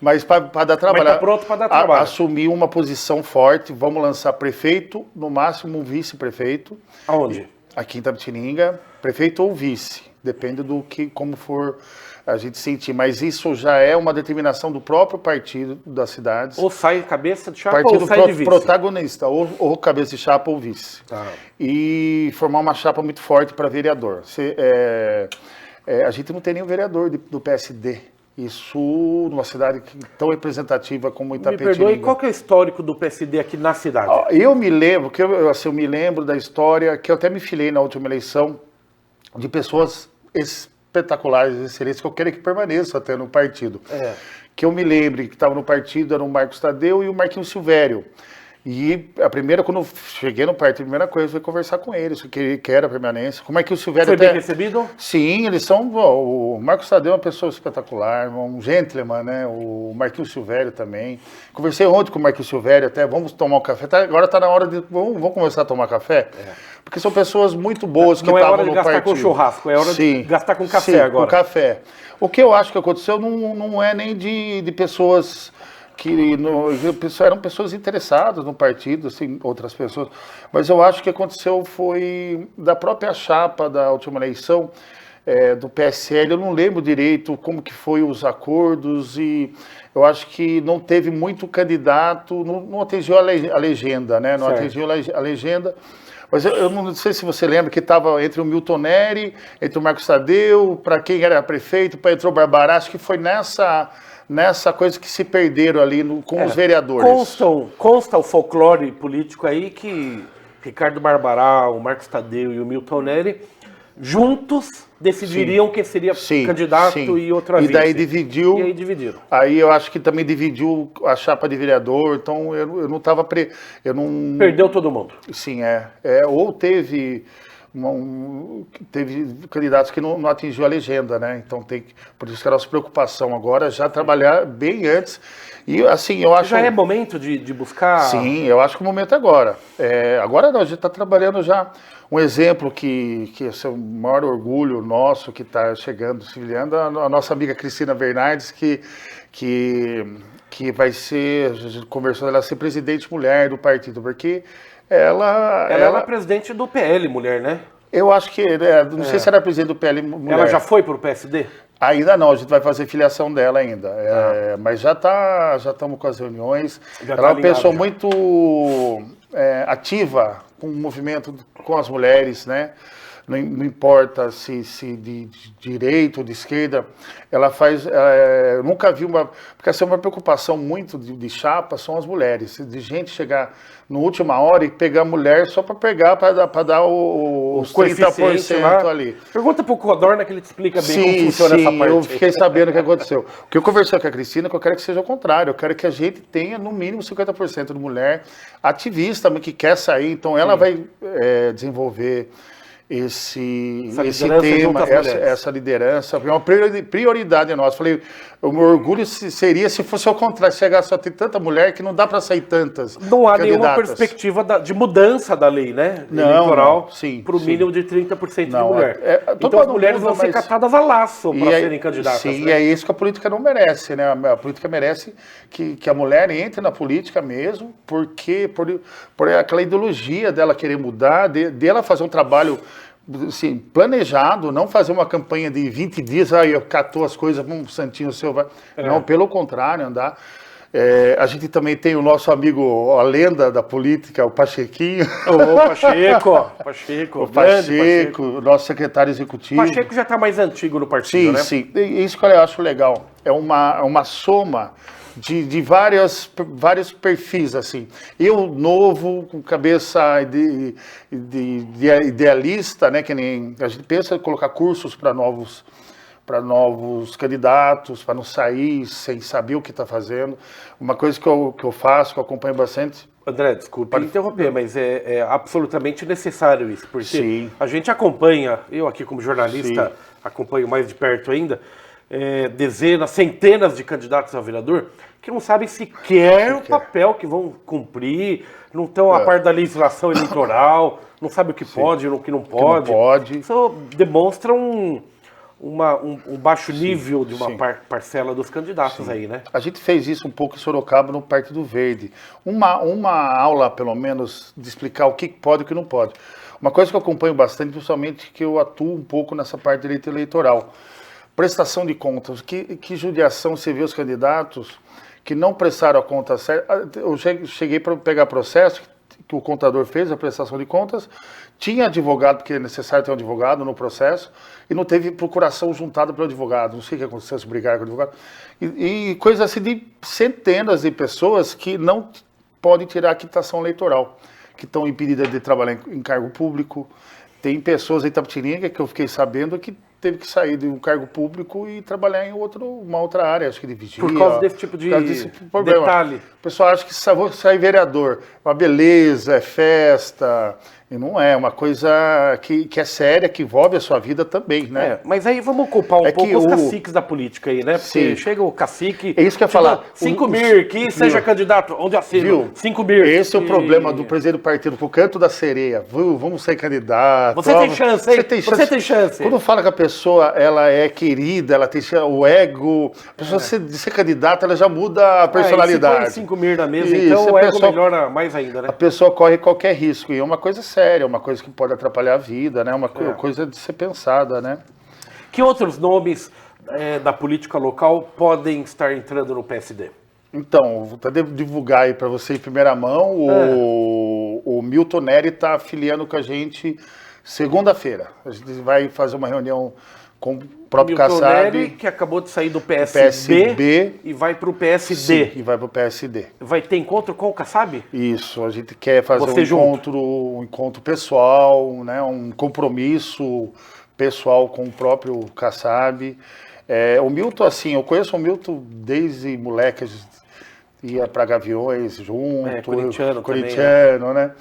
mas para dar trabalho. Mas tá pronto para dar trabalho. Assumir uma posição forte, vamos lançar prefeito, no máximo um vice-prefeito. Aonde? Aqui em Itapetininga, prefeito ou vice, depende como for a gente sentir, mas isso já é uma determinação do próprio partido das cidades. Ou sai cabeça de chapa partido ou sai de vice. Protagonista, ou cabeça de chapa ou vice. Tá. E formar uma chapa muito forte para vereador. A gente não tem nenhum vereador do PSD. Isso numa cidade tão representativa como Itapetininga. Me perdoe, qual que é o histórico do PSD aqui na cidade? Eu me lembro, eu me lembro da história, que eu até me filiei na última eleição, de pessoas espetaculares, excelentes, que eu quero que permaneçam até no partido. Que eu me lembro que estava no partido, era o Marcos Tadeu e o Marquinhos Silvério. E quando eu cheguei no partido, a primeira coisa foi conversar com eles, que era a permanência. Como é que o Silvério... Foi bem recebido? Sim, eles são... O Marcos Tadeu é uma pessoa espetacular, um gentleman, né? O Marquinhos Silvério também. Conversei ontem com o Marquinhos Silvério, até vamos tomar um café. Agora está na hora de... Vamos começar a tomar café? Porque são pessoas muito boas que estavam no partido. Não é hora de gastar com churrasco, é hora de gastar com café agora. Com café. O que eu acho que aconteceu não é nem de pessoas... eram pessoas interessadas no partido, assim, outras pessoas, mas eu acho que aconteceu foi da própria chapa da última eleição do PSL, eu não lembro direito como que foi os acordos e eu acho que não teve muito candidato, não atingiu a legenda, né? Não atingiu a legenda. Mas eu não sei se você lembra que estava entre o Milton Neri, entre o Marcos Tadeu, para quem era prefeito, para entrou o Barbará, acho que foi nessa coisa que se perderam ali com os vereadores. Consta o folclore político aí que Ricardo Barbará, o Marcos Tadeu e o Milton Neri juntos decidiriam quem seria candidato e outro vice. E daí dividiu. E aí dividiram. Aí eu acho que também dividiu a chapa de vereador, então eu não estava... Perdeu todo mundo. Sim, ou teve... teve candidatos que não atingiu a legenda, né? Então por isso que a nossa preocupação agora é já trabalhar bem antes. E assim, eu acho... Já é momento de buscar... Sim, eu acho que o momento é agora. Agora não, a gente está trabalhando já. Um exemplo que é o maior orgulho nosso que está chegando, se filiando, a nossa amiga Cristina Bernardes, que vai ser, a gente conversou, ela vai ser presidente mulher do partido, porque ela é presidente do PL Mulher, né? Eu acho que, não sei se era presidente do PL Mulher. Ela já foi para o PSD? Ainda não, a gente vai fazer filiação dela ainda. Mas já estamos com as reuniões. Ela é uma pessoa muito ativa com o movimento com as mulheres, né? não importa se de direita ou de esquerda, ela faz, eu nunca vi porque essa é uma preocupação muito de chapa, são as mulheres, de gente chegar na última hora e pegar a mulher só para pegar, para dar os 30% lá. Ali. Pergunta pro Codorna que ele te explica bem como funciona essa parte. Eu fiquei sabendo o que aconteceu. O que eu conversei com a Cristina, que eu quero que seja o contrário, eu quero que a gente tenha no mínimo 50% de mulher ativista, que quer sair, então ela vai desenvolver esse tema, essa liderança, é uma prioridade nossa. Falei, o meu orgulho seria se fosse ao contrário, chegar só ter tanta mulher que não dá para sair tantas. Não há nenhuma perspectiva de mudança da lei, né? Eleitoral para o mínimo de 30% de mulher. Então as mulheres vão ser catadas a laço para serem candidatas. Sim, né? É isso que a política não merece, né? A política merece que a mulher entre na política mesmo, porque por aquela ideologia dela querer mudar, dela fazer um trabalho assim, planejado, não fazer uma campanha de 20 dias, eu catou as coisas, santinho seu vai. Não, pelo contrário, andar. A gente também tem o nosso amigo, a lenda da política, o Pachequinho. Pacheco. O Pacheco, o nosso secretário executivo. O Pacheco já está mais antigo no partido, né? Sim. Isso que eu acho legal. É uma soma de vários perfis, assim. Eu, novo, com cabeça de idealista, né? Que nem a gente pensa em colocar cursos para novos candidatos, para não sair sem saber o que está fazendo. Uma coisa que eu faço, que eu acompanho bastante. André, desculpa interromper, mas é absolutamente necessário isso, porque a gente acompanha, eu aqui como jornalista acompanho mais de perto ainda, dezenas, centenas de candidatos a vereador que não sabem sequer o papel que vão cumprir, não estão a par da legislação eleitoral, não sabem o que pode e o que não pode. Isso demonstra um baixo nível de uma parcela dos candidatos aí, né? A gente fez isso um pouco em Sorocaba, no Partido Verde. Uma aula, pelo menos, de explicar o que pode e o que não pode. Uma coisa que eu acompanho bastante, principalmente que eu atuo um pouco nessa parte de direito eleitoral. Prestação de contas. Que judiação você vê os candidatos que não prestaram a conta certa. Eu cheguei para pegar processo que o contador fez, a prestação de contas, tinha advogado, porque é necessário ter um advogado no processo, e não teve procuração juntada pelo advogado. Não sei o que aconteceu, se brigaram com o advogado. E coisas assim de centenas de pessoas que não podem tirar a quitação eleitoral, que estão impedidas de trabalhar em cargo público. Tem pessoas em Itapetininga, que eu fiquei sabendo, que teve que sair de um cargo público e trabalhar em uma outra área, acho que de vigia. Por causa desse tipo de detalhe. O pessoal acha que vou sair vereador, uma beleza, é festa, e não é, uma coisa que é séria, que envolve a sua vida também, né? Mas aí vamos culpar um pouco os caciques da política aí, né? Porque chega o cacique... É isso que eu ia falar. 5 mil, que seja candidato, onde assina? 5 mil. Esse é o problema do presidente do partido, pro canto da sereia. Vamos ser candidato. Você tem chance, hein? Você tem chance. Quando fala que a pessoa, ela é querida, ela tem o ego, a pessoa de ser candidata, ela já muda a personalidade. Se põe 5 mil na mesa, então o ego melhora mais ainda, né? A pessoa corre qualquer risco, e é uma coisa séria, uma coisa que pode atrapalhar a vida, né? Uma coisa de ser pensada, né? Que outros nomes da política local podem estar entrando no PSD? Então, vou até divulgar aí para você em primeira mão, o Milton Neri está afiliando com a gente segunda-feira. A gente vai fazer uma reunião com o próprio Kassab. Neri, que acabou de sair do PSB e vai para o PSD. Sim, e vai para o PSD. Vai ter encontro com o Kassab? Isso, a gente quer fazer um encontro pessoal, né, um compromisso pessoal com o próprio Kassab. O Milton, assim, eu conheço o Milton desde moleque, a gente ia para Gaviões junto, corintiano, né?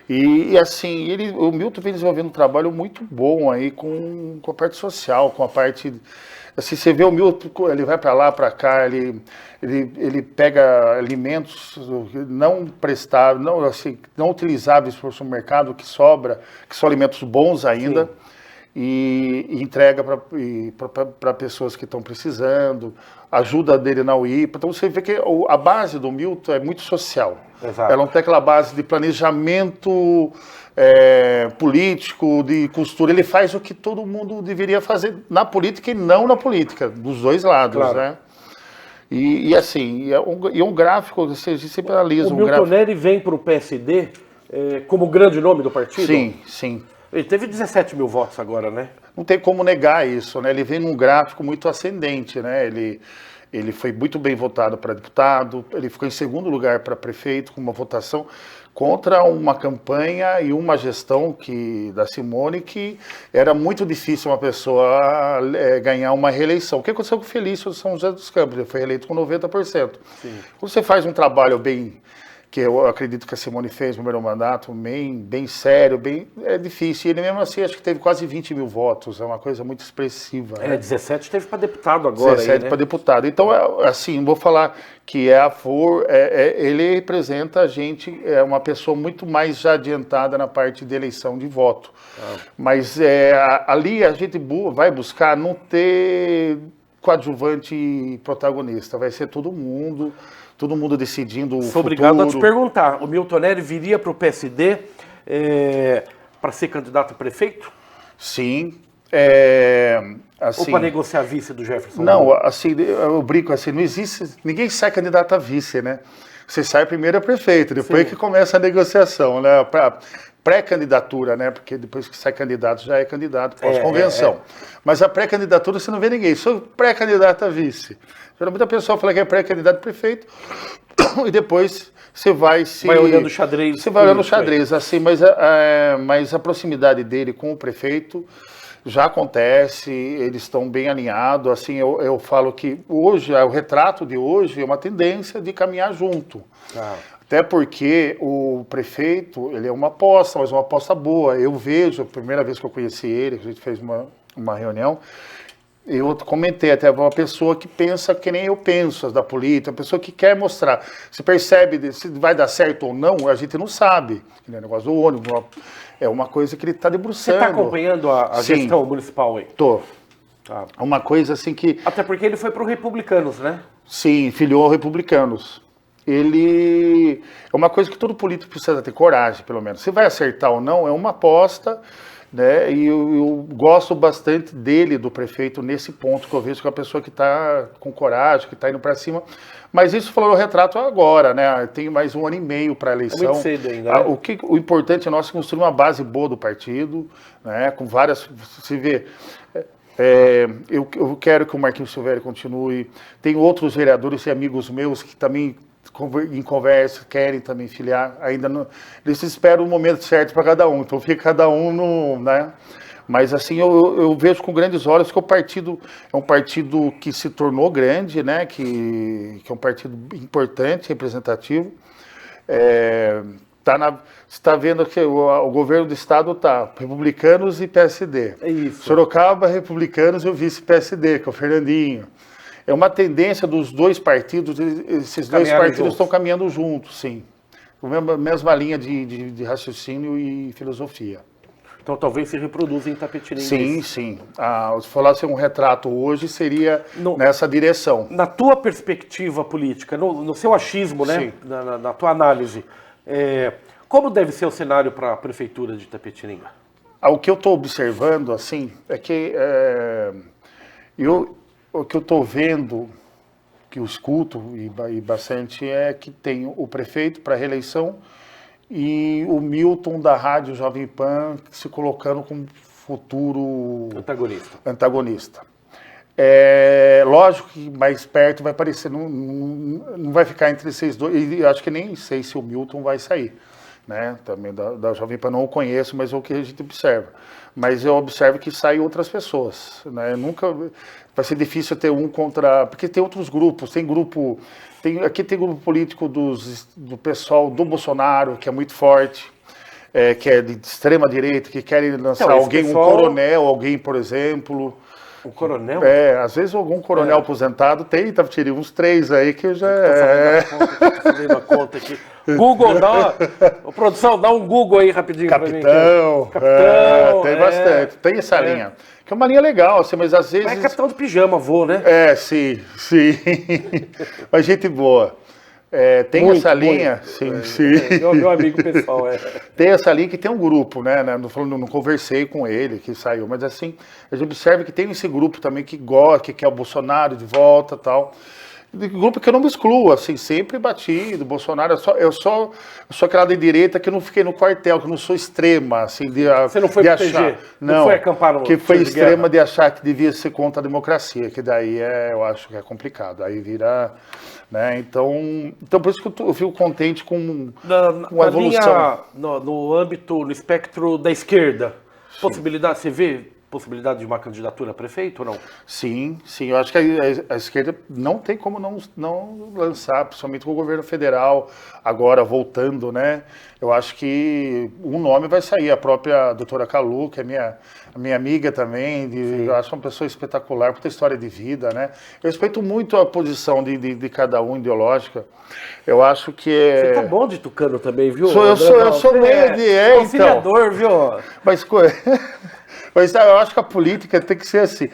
E assim, o Milton vem desenvolvendo um trabalho muito bom aí com a parte social, com a parte... Assim, você vê o Milton, ele vai para lá, para cá, ele pega alimentos não prestáveis, não utilizáveis para o mercado, que sobra, que são alimentos bons ainda, e entrega para pessoas que estão precisando, ajuda dele na UIPA. Então você vê que a base do Milton é muito social. Exato. Ela não tem aquela base de planejamento político, de costura. Ele faz o que todo mundo deveria fazer na política e não na política, dos dois lados, claro, né? E assim, é um gráfico, a gente sempre analisa o Milton Neri vem para o PSD como grande nome do partido? Sim, sim. Ele teve 17 mil votos agora, né? Não tem como negar isso, né? Ele vem num gráfico muito ascendente, né? Ele foi muito bem votado para deputado, ele ficou em segundo lugar para prefeito, com uma votação contra uma campanha e uma gestão da Simone que era muito difícil uma pessoa ganhar uma reeleição. O que aconteceu com o Felício de São José dos Campos? Ele foi eleito com 90%. Sim. Quando você faz um trabalho que eu acredito que a Simone fez no primeiro mandato, bem sério, é difícil. E ele mesmo assim, acho que teve quase 20 mil votos, é uma coisa muito expressiva. Né? 17 teve para deputado agora. 17 para deputado. Então, assim, vou falar que ele representa a gente, é uma pessoa muito mais já adiantada na parte de eleição de voto. Mas ali a gente vai buscar não ter coadjuvante e protagonista, vai ser todo mundo decidindo o futuro. Obrigado a te perguntar, o Milton Nery viria para o PSD para ser candidato a prefeito? Sim. Assim, ou para negociar vice do Jefferson? Não, assim, eu brinco assim, não existe, ninguém sai candidato a vice, né? Você sai primeiro a prefeito, depois que começa a negociação, né? Pré-candidatura, né? Porque depois que sai candidato, já é candidato pós-convenção. Mas a pré-candidatura você não vê ninguém, sou pré-candidato a vice. Geralmente a pessoa fala que é pré-candidato a prefeito e depois você vai olhando o xadrez. Você vai olhando o xadrez, assim, mas a proximidade dele com o prefeito já acontece, eles estão bem alinhados, assim, eu falo que hoje, o retrato de hoje é uma tendência de caminhar junto. Até porque o prefeito, ele é uma aposta, mas uma aposta boa. Eu vejo, a primeira vez que eu conheci ele, a gente fez uma reunião, eu comentei até uma pessoa que pensa que nem eu penso, da política, uma pessoa que quer mostrar. Se percebe se vai dar certo ou não, a gente não sabe. O negócio do ônibus é uma coisa que ele está debruçando. Você está acompanhando a gestão municipal aí? Tô. Uma coisa assim que... Até porque ele foi para os Republicanos, né? Sim, filiou aos Republicanos. Ele... É uma coisa que todo político precisa ter coragem, pelo menos. Se vai acertar ou não, é uma aposta... Né? E eu gosto bastante dele, do prefeito, nesse ponto que eu vejo que é uma pessoa que está com coragem, que está indo para cima. Mas isso falou o retrato agora, né? Tem mais 1 ano e meio para a eleição. É muito cedo ainda, né? O importante é nós construir uma base boa do partido, né? Com várias... Se vê... eu quero que o Marquinhos Silvério continue. Tem outros vereadores e amigos meus que também... em conversa, querem também filiar, ainda não, eles esperam o momento certo para cada um, então fica cada um no, né? Mas assim, eu vejo com grandes olhos que o partido é um partido que se tornou grande, né? Que é um partido importante, representativo. Você está vendo que o governo do estado está Republicanos e PSD. É isso. Sorocaba, Republicanos e o vice-PSD, que é o Fernandinho. É uma tendência dos dois partidos, esses dois partidos estão caminhando juntos, sim. Mesma linha de raciocínio e filosofia. Então talvez se reproduza em Itapetininga. Sim, sim. Se falasse um retrato hoje, seria nessa direção. Na tua perspectiva política, no seu achismo, né? Na tua análise, como deve ser o cenário para a prefeitura de Itapetininga? O que eu estou observando, assim, é que o que eu estou vendo, que eu escuto e bastante, é que tem o prefeito para reeleição e o Milton da Rádio Jovem Pan se colocando como futuro antagonista. Lógico que mais perto vai parecer, não vai ficar entre esses dois, e acho que nem sei se o Milton vai sair. Né? Também da Jovem Pan não o conheço, mas é o que a gente observa. Mas eu observo que saem outras pessoas. Né? Nunca vai ser difícil ter um contra... Porque tem outros grupos, aqui tem grupo político do pessoal do Bolsonaro, que é muito forte, que é de extrema direita, que querem lançar alguém, um coronel, alguém, por exemplo... O coronel? Às vezes algum coronel aposentado tem, tirei uns 3 aí que eu já... Tô fazendo a conta aqui. Google, produção, dá um Google aí rapidinho Capitão, pra mim. Capitão, tem bastante, tem essa linha. Que é uma linha legal, assim, mas às vezes... Mas é capitão de pijama, né? Sim. Mas gente boa. Tem muito, essa linha, sim. Meu amigo pessoal, Tem essa linha que tem um grupo, né? Não conversei com ele, que saiu, mas assim, a gente observa que tem esse grupo também que gosta, que quer o Bolsonaro de volta e tal. de grupo que eu não me excluo, assim, sempre bati do Bolsonaro. Eu sou aquela de direita que eu não fiquei no quartel, que eu não sou extrema, assim, Você não foi de pro achar. TG? Não foi acampar no que foi tiro de extrema guerra? de achar que devia ser contra a democracia, que daí eu acho que é complicado. Aí vira, né? Então por isso que eu fico contente com a evolução. No âmbito, no espectro da esquerda, possibilidade, você vê possibilidade de uma candidatura a prefeito ou não? Sim, eu acho que a esquerda não tem como não lançar, principalmente com o governo federal agora voltando, né? Eu acho que um nome vai sair, a própria doutora Calu, que é a minha amiga também, eu acho uma pessoa espetacular, por ter história de vida, né? Eu respeito muito a posição de cada um ideológica. Eu acho que Você tá bom de tucano também, viu? Eu sou meio de... Conciliador, viu? Mas eu acho que a política tem que ser assim.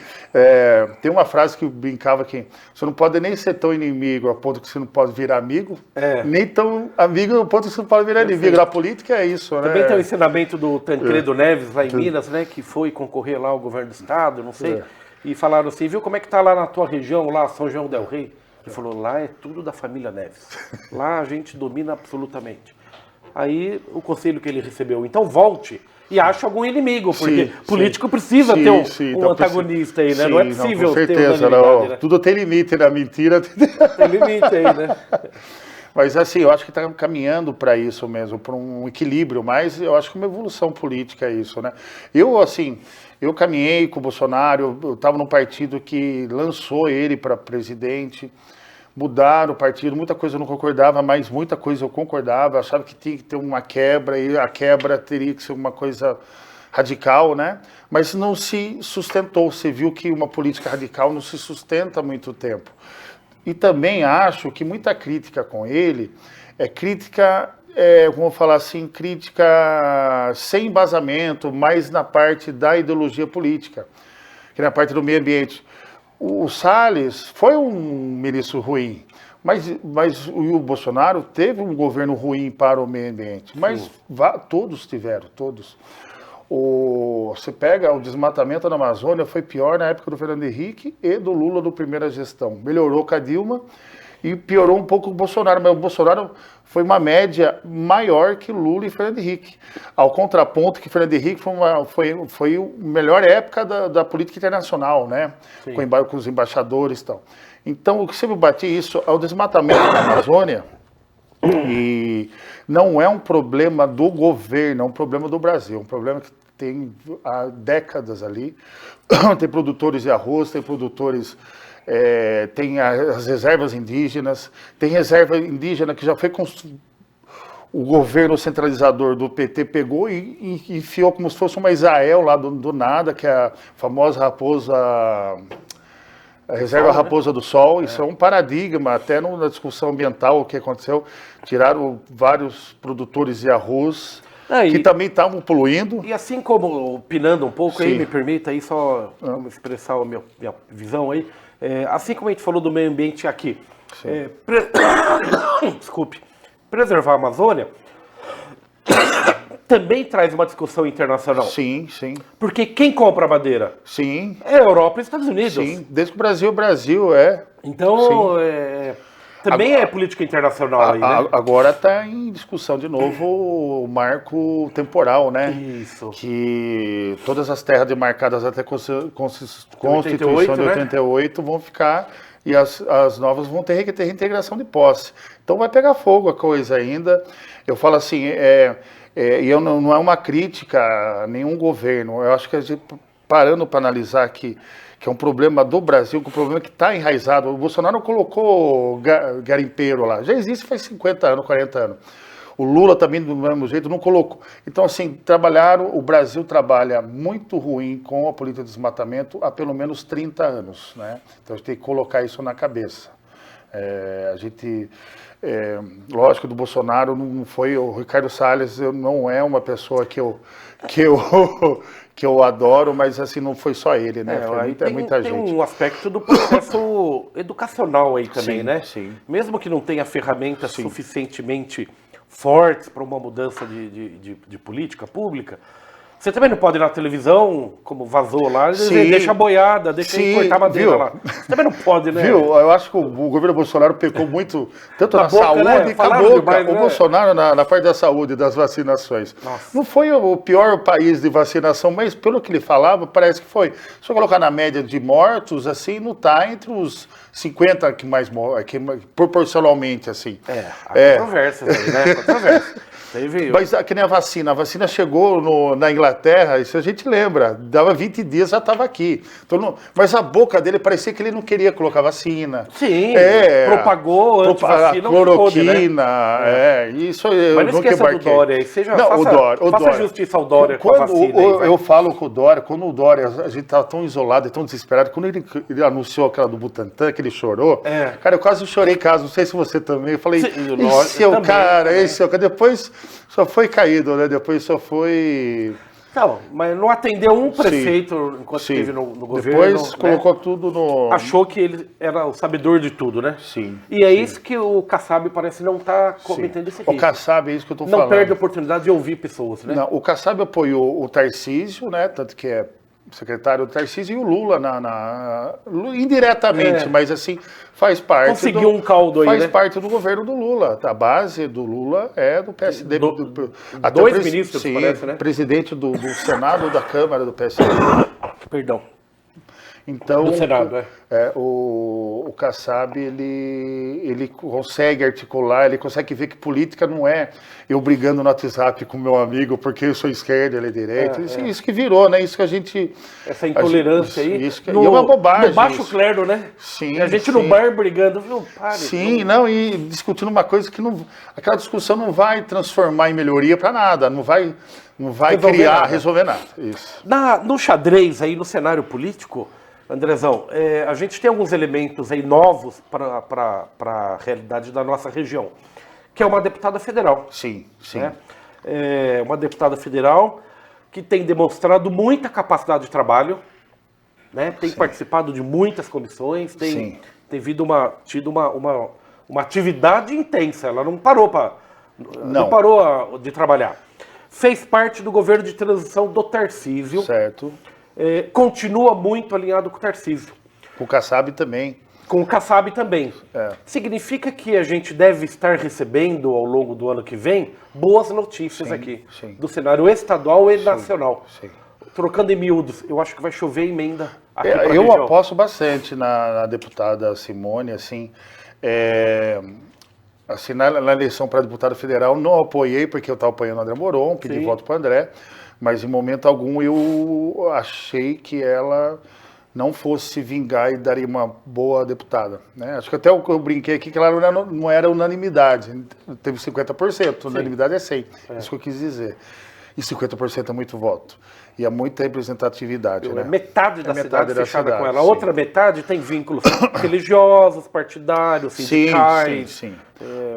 Tem uma frase que eu brincava que você não pode nem ser tão inimigo a ponto que você não pode virar amigo, nem tão amigo a ponto que você não pode virar inimigo. Na política é isso, né? Também tem o ensinamento do Tancredo Neves, lá em Minas, né? Que foi concorrer lá ao governo do estado, não sei. E falaram assim, viu como é que tá lá na tua região, lá São João del Rei? Ele falou, lá é tudo da família Neves. Lá a gente domina absolutamente. Aí o conselho que ele recebeu, então volte e ache algum inimigo, porque político precisa ter um antagonista aí, né? Não é possível com certeza, ter unanimidade, né? Tudo tem limite na mentira. Tem limite aí, né? Mas assim, eu acho que está caminhando para isso mesmo, para um equilíbrio, mas eu acho que uma evolução política é isso, né? Eu caminhei com o Bolsonaro, eu estava num partido que lançou ele para presidente, mudaram o partido, muita coisa eu não concordava, mas muita coisa eu concordava, achava que tinha que ter uma quebra, e a quebra teria que ser uma coisa radical, né? Mas não se sustentou, você viu que uma política radical não se sustenta há muito tempo. E também acho que muita crítica com ele é crítica, vamos falar assim, crítica sem embasamento, mais na parte da ideologia política, que na parte do meio ambiente. O Salles foi um ministro ruim, mas o Bolsonaro teve um governo ruim para o meio ambiente, mas todos tiveram, todos. Você pega o desmatamento na Amazônia, foi pior na época do Fernando Henrique e do Lula do primeira gestão. Melhorou com a Dilma e piorou um pouco o Bolsonaro, mas o Bolsonaro foi uma média maior que Lula e Fernando Henrique. Ao contraponto que Fernando Henrique foi a melhor época da política internacional, né? Com os embaixadores e tal. Então, o que sempre bati isso é o desmatamento na Amazônia. E não é um problema do governo, é um problema do Brasil, um problema que tem há décadas ali. Tem produtores de arroz, tem produtores, tem as reservas indígenas, tem reserva indígena que já foi o governo centralizador do PT pegou e enfiou como se fosse uma Israel lá do nada, que é a famosa raposa... A reserva Raposa do Sol, isso é um paradigma, até na discussão ambiental, o que aconteceu, tiraram vários produtores de arroz, que também estavam poluindo. E assim como, opinando um pouco, aí, me permita aí só expressar a minha visão aí, assim como a gente falou do meio ambiente aqui, desculpe, preservar a Amazônia também traz uma discussão internacional. Sim. Porque quem compra madeira? Sim. É a Europa e Estados Unidos. Sim, desde que o Brasil é. Então, também é política internacional aí, né? Agora está em discussão de novo o marco temporal, né? Isso. Que todas as terras demarcadas até a Constituição de 88 vão ficar e as novas vão ter reintegração de posse. Então vai pegar fogo a coisa ainda. Eu falo assim, e não é uma crítica a nenhum governo. Eu acho que a gente, parando para analisar que é um problema do Brasil, que é um problema que está enraizado. O Bolsonaro não colocou garimpeiro lá. Já existe faz 50 anos, 40 anos. O Lula também, do mesmo jeito, não colocou. Então, assim, o Brasil trabalha muito ruim com a política de desmatamento há pelo menos 30 anos, né? Então, a gente tem que colocar isso na cabeça. Lógico, do Bolsonaro não foi, o Ricardo Salles não é uma pessoa que eu adoro, mas assim, não foi só ele, né? Foi muita gente. Tem um aspecto do processo educacional aí também, né? Sim. Mesmo que não tenha ferramentas suficientemente fortes para uma mudança de política pública, Você também não pode ir na televisão, como vazou lá, Sim. deixa a boiada, deixa Sim, cortar a madeira viu? lá. Você também não pode, né? Viu? Eu acho que o governo Bolsonaro pecou muito, tanto Na na boca, saúde né? com a Falaram boca. demais, O né? Bolsonaro na parte da saúde, das vacinações. Nossa. Não foi o pior país de vacinação, mas pelo que ele falava, parece que foi. Se eu colocar na média de mortos, assim, não está entre os 50 que mais morrem, proporcionalmente, assim. Há controvérsias aí, né? Controvérsia. Mas que nem a vacina chegou na Inglaterra, isso a gente lembra, dava 20 dias já estava aqui. Então, mas a boca dele parecia que ele não queria colocar vacina. Sim, propagou antivacina, a cloroquina, pôde, né? Isso mas não esqueça do Dória aí, faça justiça ao Dória com a vacina. Eu falo com o Dória, quando o Dória, a gente estava tão isolado e tão desesperado, quando ele anunciou aquela do Butantan, que ele chorou, cara, eu quase chorei em casa, não sei se você também, eu falei, esse é o cara, depois só foi caído, né? Depois só foi... Não, mas não atendeu um prefeito enquanto esteve no governo. Depois colocou tudo no... Achou que ele era o sabedor de tudo, né? Sim. E é isso que o Kassab parece não estar cometendo esse risco. O Kassab, é isso que eu estou falando. Não perde a oportunidade de ouvir pessoas, né? Não, o Kassab apoiou o Tarcísio, né? Tanto que é secretário do Tarcísio, e o Lula indiretamente, mas assim, faz parte. Conseguiu um caldo aí, faz né? parte do governo do Lula. A base do Lula é do PSD. Até dois ministros, parece, né? Presidente do Senado, da Câmara do PSD. Perdão. Então, do Senado, o Kassab, ele consegue articular, ele consegue ver que política não é eu brigando no WhatsApp com meu amigo porque eu sou esquerda, ele é direita. Isso que virou, né? Isso que a gente... Essa intolerância aí. Isso é uma bobagem. No baixo clero, né? Sim. E a gente no bar brigando, viu? Pare. Sim, e discutindo uma coisa que não... Aquela discussão não vai transformar em melhoria para nada, não vai resolver nada. Isso. No xadrez aí, no cenário político, Andrezão, a gente tem alguns elementos aí novos para a realidade da nossa região, que é uma deputada federal. Sim. Né? Uma deputada federal que tem demonstrado muita capacidade de trabalho, né? Tem participado de muitas comissões, tem tido uma atividade intensa, ela não parou de trabalhar. Fez parte do governo de transição do Tarcísio. Certo. Continua muito alinhado com o Tarcísio. Com o Kassab também. Com o Kassab também. Significa que a gente deve estar recebendo, ao longo do ano que vem, boas notícias aqui. Sim. Do cenário estadual e nacional. Sim. Trocando em miúdos, eu acho que vai chover emenda aqui pra eu região. aposto bastante na deputada Simone, assim... Assim, na eleição para deputado federal, não apoiei, porque eu estava apoiando o André Moron, pedi voto para o André, mas em momento algum eu achei que ela não fosse se vingar e daria uma boa deputada. Né? Acho que até eu brinquei aqui que ela não era unanimidade, teve 50%, unanimidade é 100%, isso que eu quis dizer. E 50% é muito voto. E é muita representatividade. Né? Metade da cidade fechada com ela. A sim. outra metade tem vínculos religiosos, partidários, sindicais,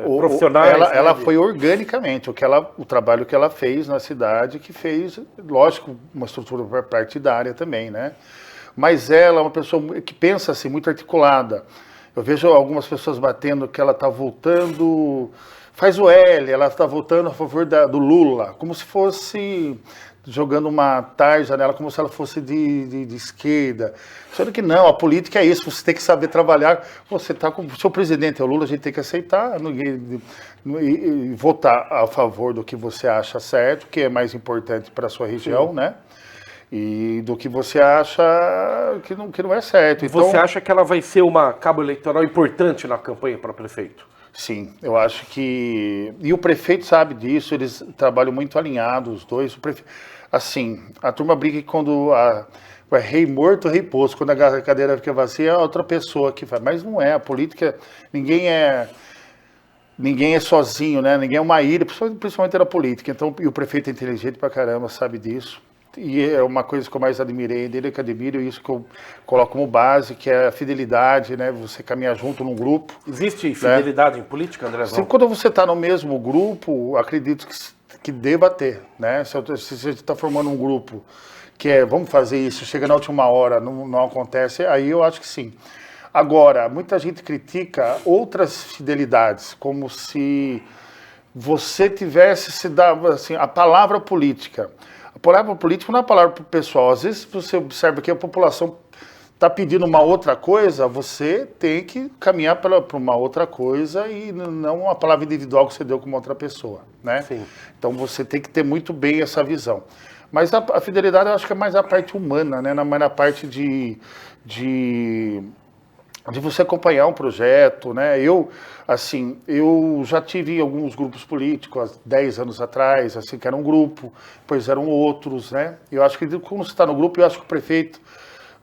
profissionais. Ela foi organicamente, o trabalho que ela fez na cidade, que fez, lógico, uma estrutura partidária também, né? Mas ela é uma pessoa que pensa assim, muito articulada. Eu vejo algumas pessoas batendo que ela está voltando... Faz o L, ela está votando a favor do Lula, como se fosse jogando uma tarja nela, como se ela fosse de esquerda. Sendo que não, a política é isso, você tem que saber trabalhar. Você está com o seu presidente é o Lula, a gente tem que aceitar e votar a favor do que você acha certo, que é mais importante para a sua região, né? E do que você acha que não é certo. Então, você acha que ela vai ser uma cabo eleitoral importante na campanha para prefeito? Sim, eu acho que... E o prefeito sabe disso, eles trabalham muito alinhados, os dois. Assim, a turma briga que quando é rei morto, rei posto. Quando a cadeira fica vazia, é outra pessoa que faz. Mas não é, a política, ninguém é sozinho, né? Ninguém é uma ilha, principalmente na política. Então, e o prefeito é inteligente pra caramba, sabe disso. E é uma coisa que eu mais admirei dele, que admiro, isso que eu coloco como base, que é a fidelidade, né? Você caminhar junto num grupo. Existe fidelidade em política, Andrezão? Quando você está no mesmo grupo, acredito que deva ter, né? Se você está formando um grupo que vamos fazer isso, chega na última hora, não acontece, aí eu acho que sim. Agora, muita gente critica outras fidelidades, como se você tivesse se dado, assim, a palavra política. A palavra político não é a palavra para o pessoal. Às vezes você observa que a população está pedindo uma outra coisa, você tem que caminhar para uma outra coisa e não uma palavra individual que você deu com uma outra pessoa, né? Sim. Então você tem que ter muito bem essa visão. Mas a fidelidade eu acho que é mais a parte humana, né? Mais na parte de você acompanhar um projeto, né? Eu já tive alguns grupos políticos há 10 anos atrás, assim, que era um grupo, depois eram outros, né? Eu acho que como você está no grupo, eu acho que o prefeito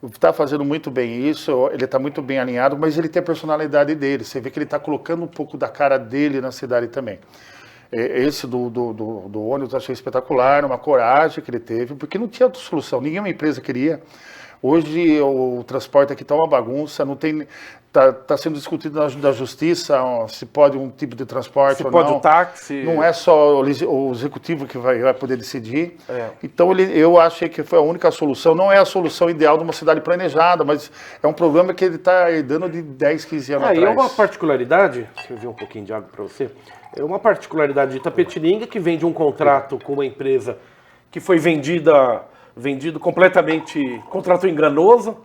está fazendo muito bem isso, ele está muito bem alinhado, mas ele tem a personalidade dele, você vê que ele está colocando um pouco da cara dele na cidade também. Esse do ônibus eu achei espetacular, uma coragem que ele teve, porque não tinha outra solução, nenhuma empresa queria. Hoje o transporte aqui está uma bagunça, não tem, tá sendo discutido na justiça se pode um tipo de transporte ou não. Se pode o táxi. Não é só o executivo que vai poder decidir. Então eu achei que foi a única solução. Não é a solução ideal de uma cidade planejada, mas é um problema que ele está herdando de 10, 15 anos atrás. E é uma particularidade, deixa eu ver um pouquinho de água para você, é uma particularidade de Itapetininga que vem de um contrato com uma empresa que foi vendido completamente, contrato enganoso,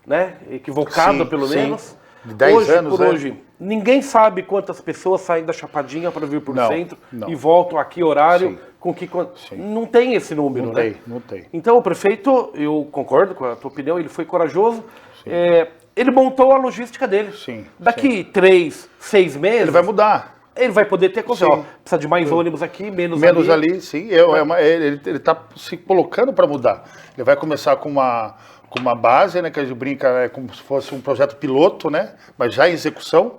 né? Equivocado pelo menos. De 10 anos, hoje, ninguém sabe quantas pessoas saem da Chapadinha para vir para o centro e voltam a que horário, com que... Não tem esse número, né? Não tem. Então o prefeito, eu concordo com a tua opinião, ele foi corajoso, ele montou a logística dele. Daqui 3, 6 meses... Ele vai mudar. Ele vai poder ter condição. Precisa de mais ônibus aqui, menos ali. Sim. Ele está se colocando para mudar. Ele vai começar com uma base, né, que a gente brinca como se fosse um projeto piloto, né, mas já em execução,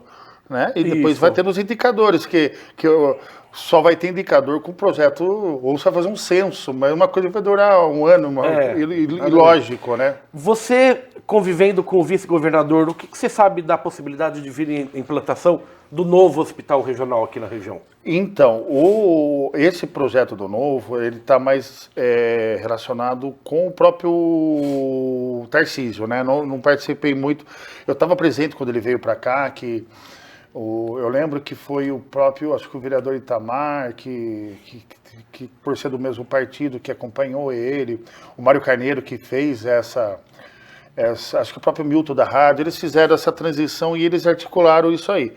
né, e depois vai ter os indicadores, que só vai ter indicador com o projeto, ou você vai fazer um censo, mas uma coisa vai durar um ano, lógico, né. Você, convivendo com o vice-governador, o que você sabe da possibilidade de vir em implantação do novo hospital regional aqui na região? Então, esse projeto do novo, ele está mais relacionado com o próprio Tarcísio, né? Não participei muito. Eu estava presente quando ele veio para cá, eu lembro que foi o próprio, acho que o vereador Itamar, que por ser do mesmo partido, que acompanhou ele, o Mário Carneiro, que fez acho que o próprio Milton da rádio, eles fizeram essa transição e eles articularam isso aí.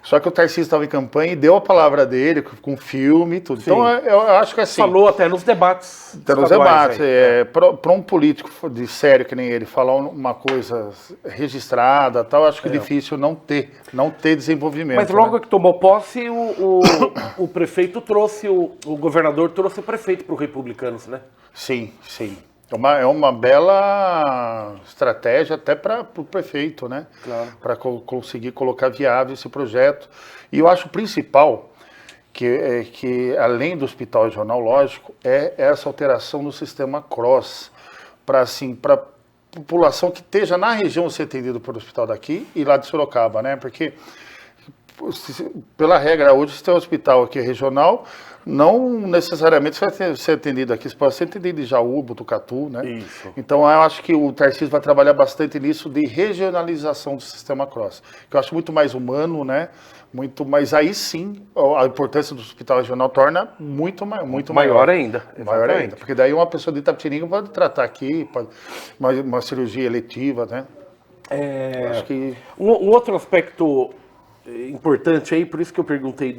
Só que o Tarcísio estava em campanha e deu a palavra dele, com filme e tudo. Sim. Então, eu acho que assim... Falou até nos debates. Até nos debates. Para um político de sério que nem ele falar uma coisa registrada, tal, acho que é difícil não ter desenvolvimento. Mas logo que tomou posse, o prefeito trouxe, o governador trouxe o prefeito para os republicanos, né? Sim. É uma bela estratégia até para o prefeito, né? Claro. Para conseguir colocar viável esse projeto. E eu acho o principal, que além do hospital regional, lógico, é essa alteração no sistema CROSS, para a população que esteja na região ser atendida pelo hospital daqui e lá de Sorocaba, né? Porque, pela regra, hoje você tem um hospital aqui regional, não necessariamente vai ser atendido aqui, você pode ser atendido em Jaú, Botucatu, né? Isso. Então eu acho que o Tarcísio vai trabalhar bastante nisso de regionalização do sistema CROSS, que eu acho muito mais humano, né? Mas aí sim, a importância do hospital regional torna muito maior ainda. Maior ainda, porque daí uma pessoa de Itapetininga pode tratar aqui, uma cirurgia eletiva, né? Acho que... Um outro aspecto importante aí, por isso que eu perguntei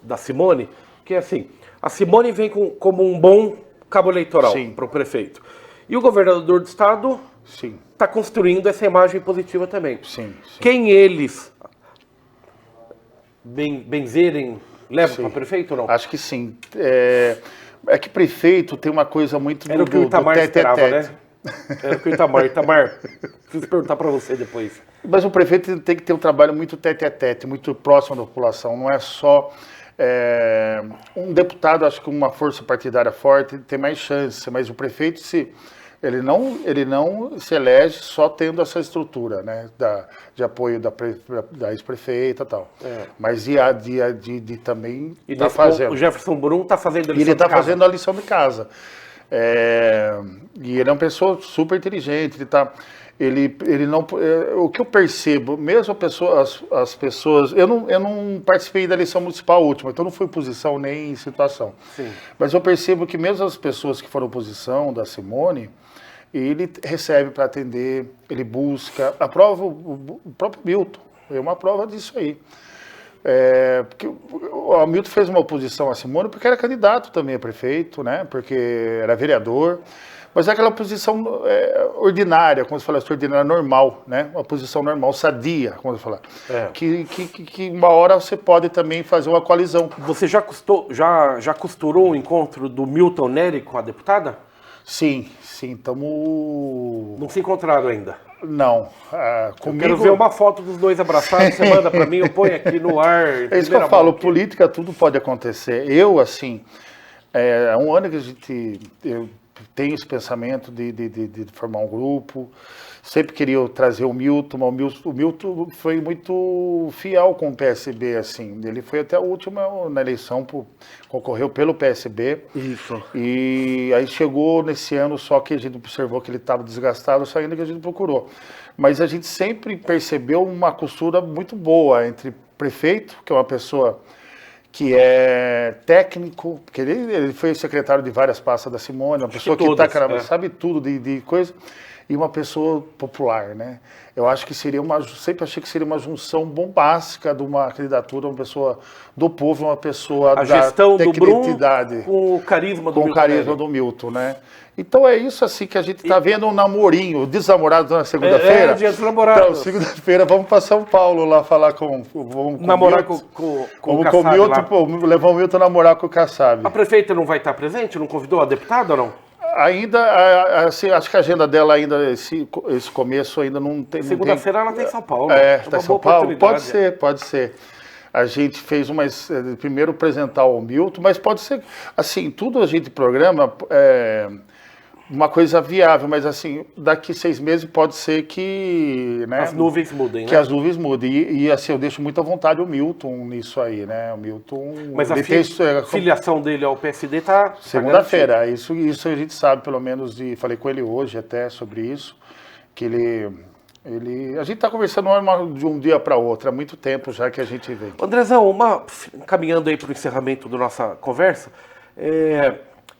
da Simone, que é assim, a Simone vem como um bom cabo eleitoral para o prefeito. E o governador do estado está construindo essa imagem positiva também. Sim. Quem eles benzerem, levam para prefeito ou não? Acho que sim. É que prefeito tem uma coisa muito Era o que o Itamar esperava, né? Era o que o Itamar, preciso perguntar para você depois. Mas o prefeito tem que ter um trabalho muito tete-a-tete, muito próximo da população, não é só... um deputado, acho que uma força partidária forte tem mais chance, mas o prefeito ele não se elege só tendo essa estrutura, né, de apoio da ex-prefeita e tal, mas de também está fazendo. O Jefferson Brum está fazendo a lição de casa. Ele está fazendo a lição de casa. E ele é uma pessoa super inteligente, ele não, o que eu percebo, mesmo as pessoas, eu não participei da eleição municipal última, então não fui oposição nem em situação. Sim. Mas eu percebo que mesmo as pessoas que foram oposição da Simone, ele recebe para atender, ele busca, aprova o próprio Milton, é uma prova disso aí. Porque o Hamilton fez uma oposição a Simone porque era candidato também a prefeito, né? Porque era vereador, mas é aquela oposição ordinária, como você fala, ordinária normal, né? Uma posição normal, sadia, como você fala. Que uma hora você pode também fazer uma coalizão. Você já costurou o encontro do Milton Nery com a deputada? Sim, estamos... Não se encontraram ainda? Não. Eu quero ver uma foto dos dois abraçados, você manda para mim, eu ponho aqui no ar. É isso que eu falo, política, tudo pode acontecer. Eu, assim, há um ano que eu tenho esse pensamento de formar um grupo, sempre queria trazer o Milton, mas o Milton foi muito fiel com o PSB, assim, ele foi até o último na eleição, concorreu pelo PSB. Isso. E aí chegou nesse ano, só que a gente observou que ele estava desgastado, só ainda que a gente procurou. Mas a gente sempre percebeu uma costura muito boa entre prefeito, que é uma pessoa que é técnico, porque ele foi secretário de várias pastas da Simone, uma pessoa que sabe tudo de coisa, e uma pessoa popular, né? Eu acho que sempre achei que seria uma junção bombástica de uma candidatura, uma pessoa do povo, uma pessoa da gestão do Brum com o carisma do Milton. Com o carisma do Milton, né? Então é isso assim que a gente está vendo um namorinho, desnamorados na segunda-feira. Dia dos namorados. Então, segunda-feira vamos para São Paulo lá falar namorar com o Kassab com o Milton, levar o Milton a namorar com o Kassab. A prefeita não vai estar presente? Não convidou a deputada ou não? Ainda, assim, acho que a agenda dela ainda, esse começo ainda não tem... Segunda-feira ela está em São Paulo. Está em São Paulo? Pode ser. A gente fez primeiro apresentar o Milton, mas pode ser, assim, tudo a gente programa uma coisa viável, mas assim, daqui 6 meses pode ser que... Né, as nuvens mudem, que né? as nuvens mudem. E assim, eu deixo muita vontade o Milton nisso aí, né? O Milton... Mas a filiação dele ao PSD está... Segunda-feira, isso a gente sabe, pelo menos, falei com ele hoje até sobre isso, que a gente está conversando de um dia para outro, há muito tempo já que a gente vê. Andrezão, caminhando aí para o encerramento da nossa conversa,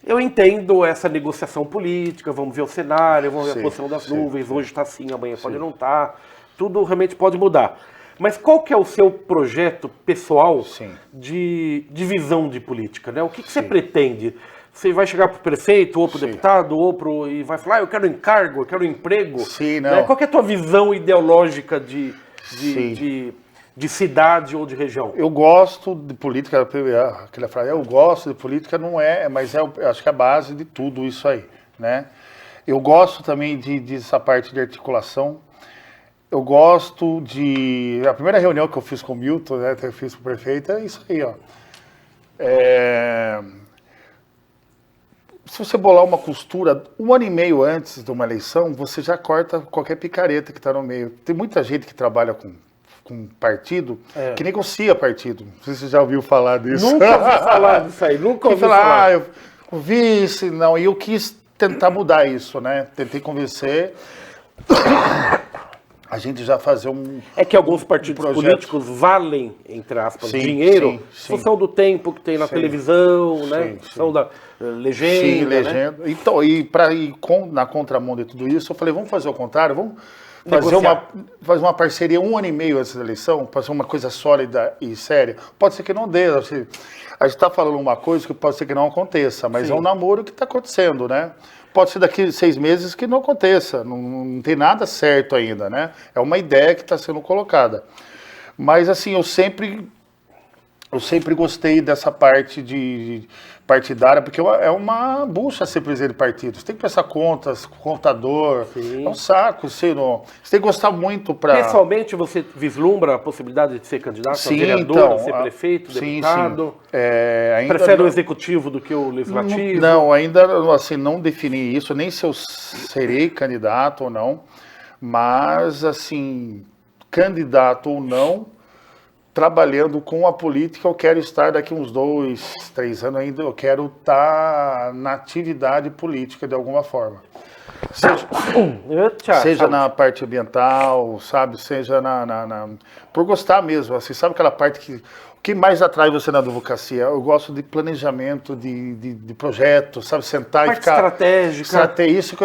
eu entendo essa negociação política, vamos ver o cenário, vamos ver a posição das nuvens, hoje está assim, amanhã pode não estar, tudo realmente pode mudar. Mas qual que é o seu projeto pessoal de visão de política, né? O que você pretende? Você vai chegar para o prefeito, ou para o deputado, e vai falar, eu quero encargo, eu quero emprego? Sim, não. Né? Qual que é a tua visão ideológica de cidade ou de região? Eu gosto de política, aquela frase, eu gosto de política, não mas acho que é a base de tudo isso aí, né? Eu gosto também dessa parte de articulação. Eu gosto a primeira reunião que eu fiz com o Milton, né, que eu fiz com o prefeito, é isso aí, ó. Se você bolar uma costura 1 ano e meio antes de uma eleição, você já corta qualquer picareta que está no meio. Tem muita gente que trabalha com partido que negocia partido. Não sei se você já ouviu falar disso. Nunca ouvi falar disso aí, nunca ouvi falar. Eu vice, não. E eu quis tentar mudar isso, né? Tentei convencer a gente já fazer É que alguns partidos políticos valem, entre aspas, dinheiro em função do tempo que tem na televisão, né? Em função da legenda. Sim, legenda. Né? Então, para ir na contramão de tudo isso, eu falei, vamos fazer o contrário, vamos fazer uma parceria 1 ano e meio antes da eleição, fazer uma coisa sólida e séria. Pode ser que não dê, a gente está falando uma coisa que pode ser que não aconteça, mas é um namoro que está acontecendo, né? Pode ser daqui 6 meses que não aconteça, não tem nada certo ainda, né? É uma ideia que está sendo colocada. Mas assim, eu sempre gostei dessa parte de partidária, porque é uma bucha ser presidente de partido. Você tem que prestar contas, contador, é um saco. Você tem que gostar muito para... Pessoalmente, você vislumbra a possibilidade de ser candidato a vereador, ser prefeito, deputado? Ainda prefere o executivo do que o legislativo? Não, ainda assim, não defini isso, nem se eu serei candidato ou não, mas assim, candidato ou não, trabalhando com a política, eu quero estar daqui uns 2, 3 anos ainda, eu quero estar na atividade política de alguma forma. Seja na parte ambiental, sabe? Seja por gostar mesmo, assim, sabe aquela parte que... O que mais atrai você na advocacia? Eu gosto de planejamento, de projeto, sabe? Sentar parte e ficar... estratégica. Isso que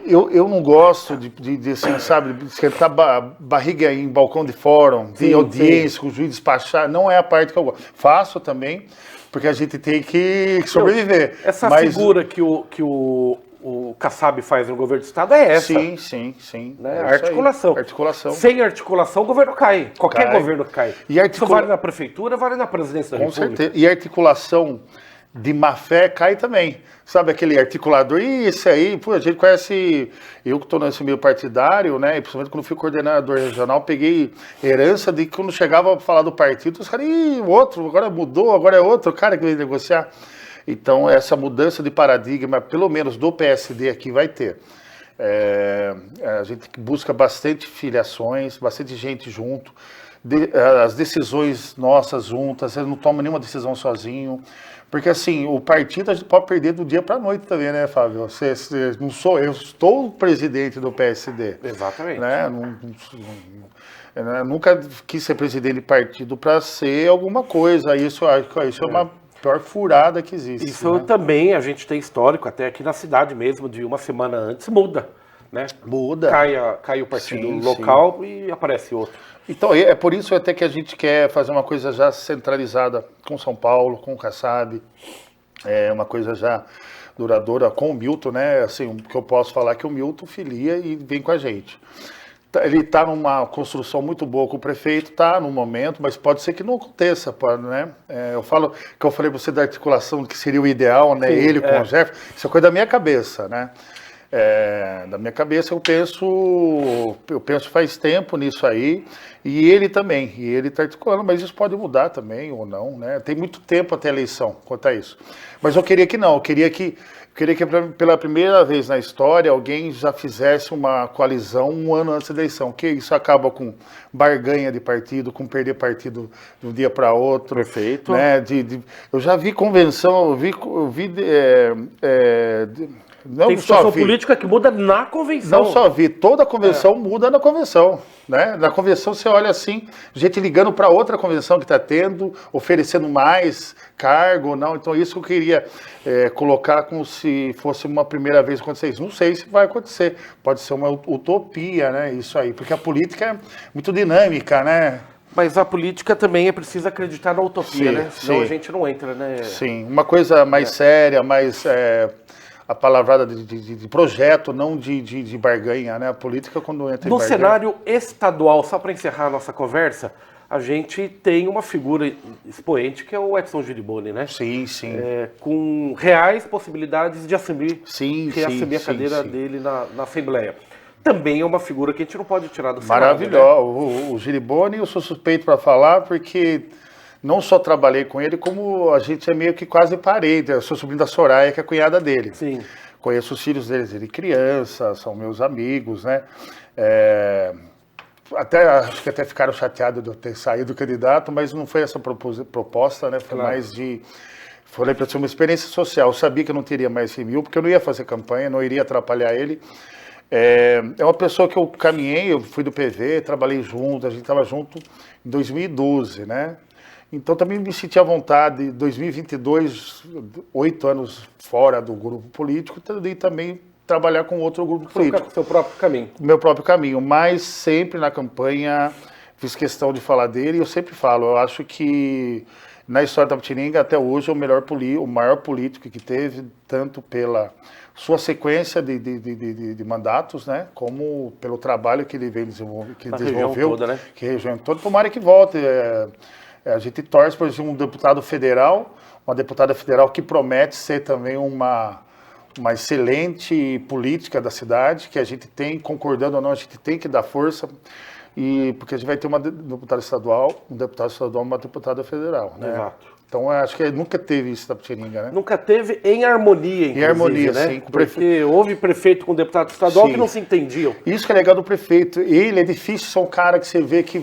eu não gosto de assim, sabe? De sentar barriga em balcão de fórum, de audiência, com o juiz despachar. Não é a parte que eu gosto. Faço também, porque a gente tem que sobreviver. Essa figura que o Kassab faz no governo do Estado é essa. Sim. Né? Articulação. Sem articulação, o governo cai. Qualquer governo cai. Isso vale na prefeitura, vale na presidência da República. Com certeza. E a articulação de má fé cai também. Sabe aquele articulador? E esse aí, pô, a gente conhece... Eu que estou nesse meio partidário, né? E principalmente quando fui coordenador regional, peguei herança de quando chegava a falar do partido, os caras, o outro, agora mudou, agora é outro cara que veio negociar. Então, essa mudança de paradigma, pelo menos do PSD aqui, vai ter. A gente busca bastante filiações, bastante gente junto, as decisões nossas juntas, você não toma nenhuma decisão sozinho. Porque, assim, o partido a gente pode perder do dia para a noite também, né, Fábio? Não sou eu, estou o presidente do PSD. Exatamente. Né? Eu nunca quis ser presidente de partido para ser alguma coisa. Isso é uma... pior furada que existe. Isso, né? Também a gente tem histórico, até aqui na cidade mesmo, de uma semana antes, muda. Né? Muda. Cai o partido local e aparece outro. Então, é por isso até que a gente quer fazer uma coisa já centralizada com São Paulo, com o Kassab, uma coisa já duradoura com o Milton, né? Assim, o que eu posso falar é que o Milton filia e vem com a gente. Ele está numa construção muito boa com o prefeito, está no momento, mas pode ser que não aconteça, né? Eu falei para você da articulação que seria o ideal, né? Sim, ele com o Jefferson, isso é coisa da minha cabeça, né? Da minha cabeça eu penso faz tempo nisso aí, e ele também, e ele está articulando, mas isso pode mudar também ou não, né? Tem muito tempo até a eleição quanto a isso. Mas eu queria que não, eu queria que pela primeira vez na história alguém já fizesse uma coalizão um ano antes da eleição, que isso acaba com barganha de partido, com perder partido de um dia para outro. Perfeito. Né? Eu já vi convenção, tem situação política que muda na convenção. Não só vi, toda a convenção muda na convenção. Né? Na convenção você olha assim, gente ligando para outra convenção que está tendo, oferecendo mais cargo, não. Então isso que eu queria colocar como se fosse uma primeira vez acontecer isso. Não sei se vai acontecer, pode ser uma utopia, né? Isso aí, porque a política é muito dinâmica, né? Mas a política também é preciso acreditar na utopia, né? Senão a gente não entra, né? Sim, uma coisa mais séria, mais... a palavrada de projeto, não de barganha, né? A política quando entra em barganha... No cenário estadual, só para encerrar a nossa conversa, a gente tem uma figura expoente que é o Edson Giriboni, né? Sim. Com reais possibilidades de assumir a cadeira dele na Assembleia. Também é uma figura que a gente não pode tirar do cenário. Maravilhoso. Né? O Giriboni eu sou suspeito para falar porque... Não só trabalhei com ele, como a gente é meio que quase parente. Eu sou sobrinho da Soraya, que é a cunhada dele. Sim. Conheço os filhos deles, ele criança, são meus amigos, né? Acho que até ficaram chateados de eu ter saído do candidato, mas não foi essa proposta, né? Foi mais de... Falei para ser uma experiência social. Eu sabia que eu não teria mais Remil, porque eu não ia fazer campanha, não iria atrapalhar ele. É uma pessoa que eu caminhei, eu fui do PV, trabalhei junto, a gente estava junto em 2012, né? Então também me senti à vontade, em 2022, 8 anos fora do grupo político, e também trabalhar com outro grupo político. Seu próprio caminho. Meu próprio caminho, mas sempre na campanha fiz questão de falar dele, e eu sempre falo, eu acho que na história da Tapetininga até hoje é o maior político que teve, tanto pela sua sequência de mandatos, né, como pelo trabalho que ele veio desenvolveu, toda, né? Que a região toda, tomara que volte. A gente torce por um deputado federal, uma deputada federal que promete ser também uma excelente política da cidade, que a gente tem, concordando ou não, a gente tem que dar força, porque a gente vai ter um deputado estadual, uma deputada federal. Né? Exato. Então, acho que nunca teve isso da Tapetininga, né? Nunca teve em harmonia, inclusive, em harmonia, né? Sim. Porque houve prefeito com deputado estadual que não se entendiam. Isso que é legal do prefeito. Ele é difícil ser um cara que você vê que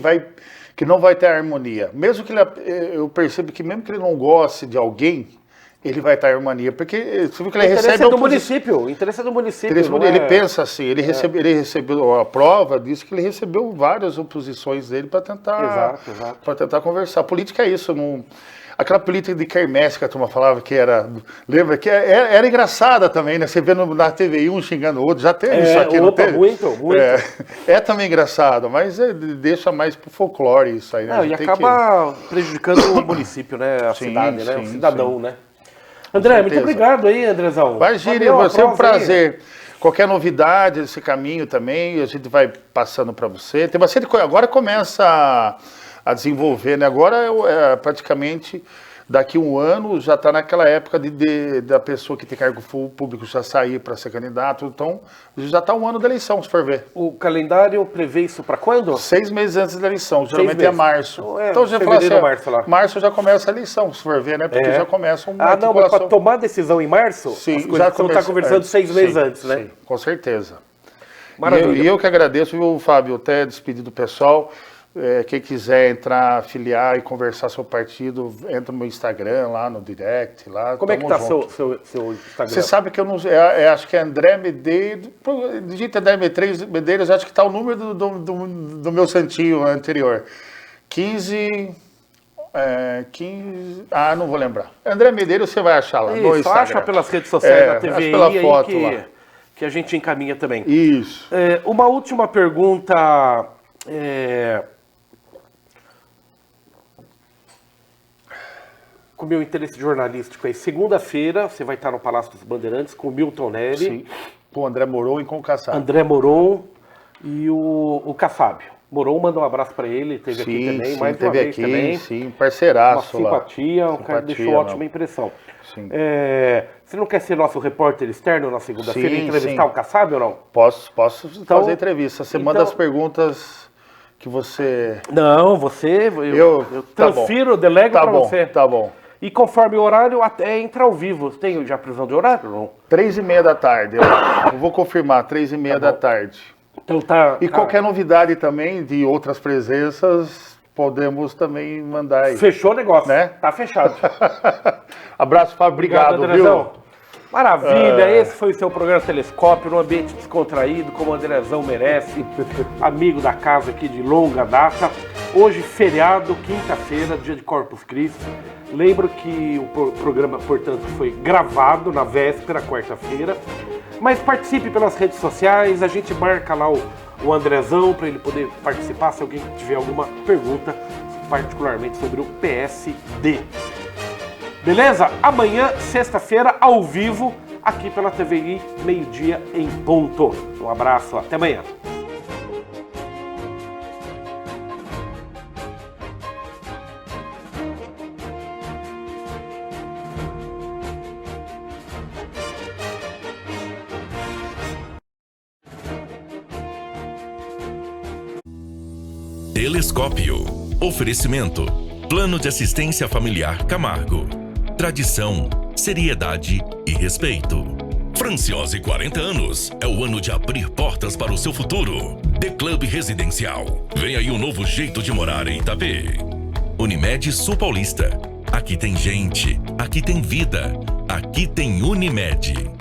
que não vai ter harmonia. Mesmo que eu percebo que mesmo que ele não goste de alguém, ele vai estar em harmonia, porque você viu que ele recebe do município, o interesse é do município. Ele pensa assim, ele recebeu a prova, disse que ele recebeu várias oposições dele para tentar, para tentar conversar. A política é isso, não... Aquela política de quermesse que a turma falava que era... Lembra? Que era engraçada também, né? Você vê na TVI um xingando o outro, já teve isso aqui, não teve? Muito. É também engraçado, mas deixa mais pro folclore isso aí, né? Não, e acaba prejudicando o município, né? A cidade, né? O cidadão, né? André, muito obrigado aí, Andrezão. Imagine, você é um prazer. Qualquer novidade desse caminho também, a gente vai passando para você. Tem bastante coisa. Agora começa a desenvolver, né? Agora praticamente daqui um ano já está naquela época da pessoa que tem cargo público já sair para ser candidato. Então já está um ano da eleição, se for ver. O calendário prevê isso para quando? 6 meses antes da eleição, geralmente é março. Então já fala assim, março já começa a eleição, se for ver, né? Porque já começa uma não, mas para tomar decisão em março, sim, já você está conversando 6 meses antes, né? Sim, com certeza. Maravilha. E eu que agradeço, viu, Fábio, até despedir do pessoal. Quem quiser entrar, afiliar e conversar sobre o partido, entra no meu Instagram, lá no direct. Lá, como é que está seu Instagram? Você sabe que eu não acho que é André Medeiros, digita André Medeiros, acho que está o número do meu santinho anterior. 15, não vou lembrar. André Medeiros você vai achar lá no Instagram. Acha pelas redes sociais da TV pela foto lá. Que a gente encaminha também. Isso. Uma última pergunta... Com o meu interesse jornalístico aí, segunda-feira você vai estar no Palácio dos Bandeirantes com o Milton Neri. Sim, com o André Moron e com o Kassab. André Moron e o Kassab. Moron manda um abraço para ele, teve aqui também, mais uma vez também. Sim, parceiraço lá. Uma simpatia, um cara que deixou ótima impressão. Sim. Você não quer ser nosso repórter externo na segunda-feira e entrevistar o Kassab ou não? Posso fazer entrevista. Você manda as perguntas... que você... Não, eu transfiro, delego para você. Tá bom. E conforme o horário, até entra ao vivo. Tem já previsão de horário ou não? 3h30 da tarde. Eu vou confirmar, 3h30 da tarde. Então tá. E qualquer novidade também de outras presenças, podemos também mandar aí. Fechou o negócio, né? Tá fechado. Abraço, Fábio. Obrigado, viu? Maravilha, esse foi o seu programa Telescópio, num ambiente descontraído, como o Andrezão merece, amigo da casa aqui de longa data. Hoje, feriado, quinta-feira, dia de Corpus Christi. Lembro que o programa, portanto, foi gravado na véspera, quarta-feira. Mas participe pelas redes sociais, a gente marca lá o Andrezão para ele poder participar, se alguém tiver alguma pergunta, particularmente sobre o PSD. Beleza? Amanhã, sexta-feira, ao vivo, aqui pela TVI, meio-dia em ponto. Um abraço, até amanhã. Telescópio. Oferecimento. Plano de Assistência Familiar Camargo. Tradição, seriedade e respeito. Franciose 40 anos. É o ano de abrir portas para o seu futuro. The Club Residencial. Vem aí um novo jeito de morar em Itapê. Unimed Sul Paulista. Aqui tem gente. Aqui tem vida. Aqui tem Unimed.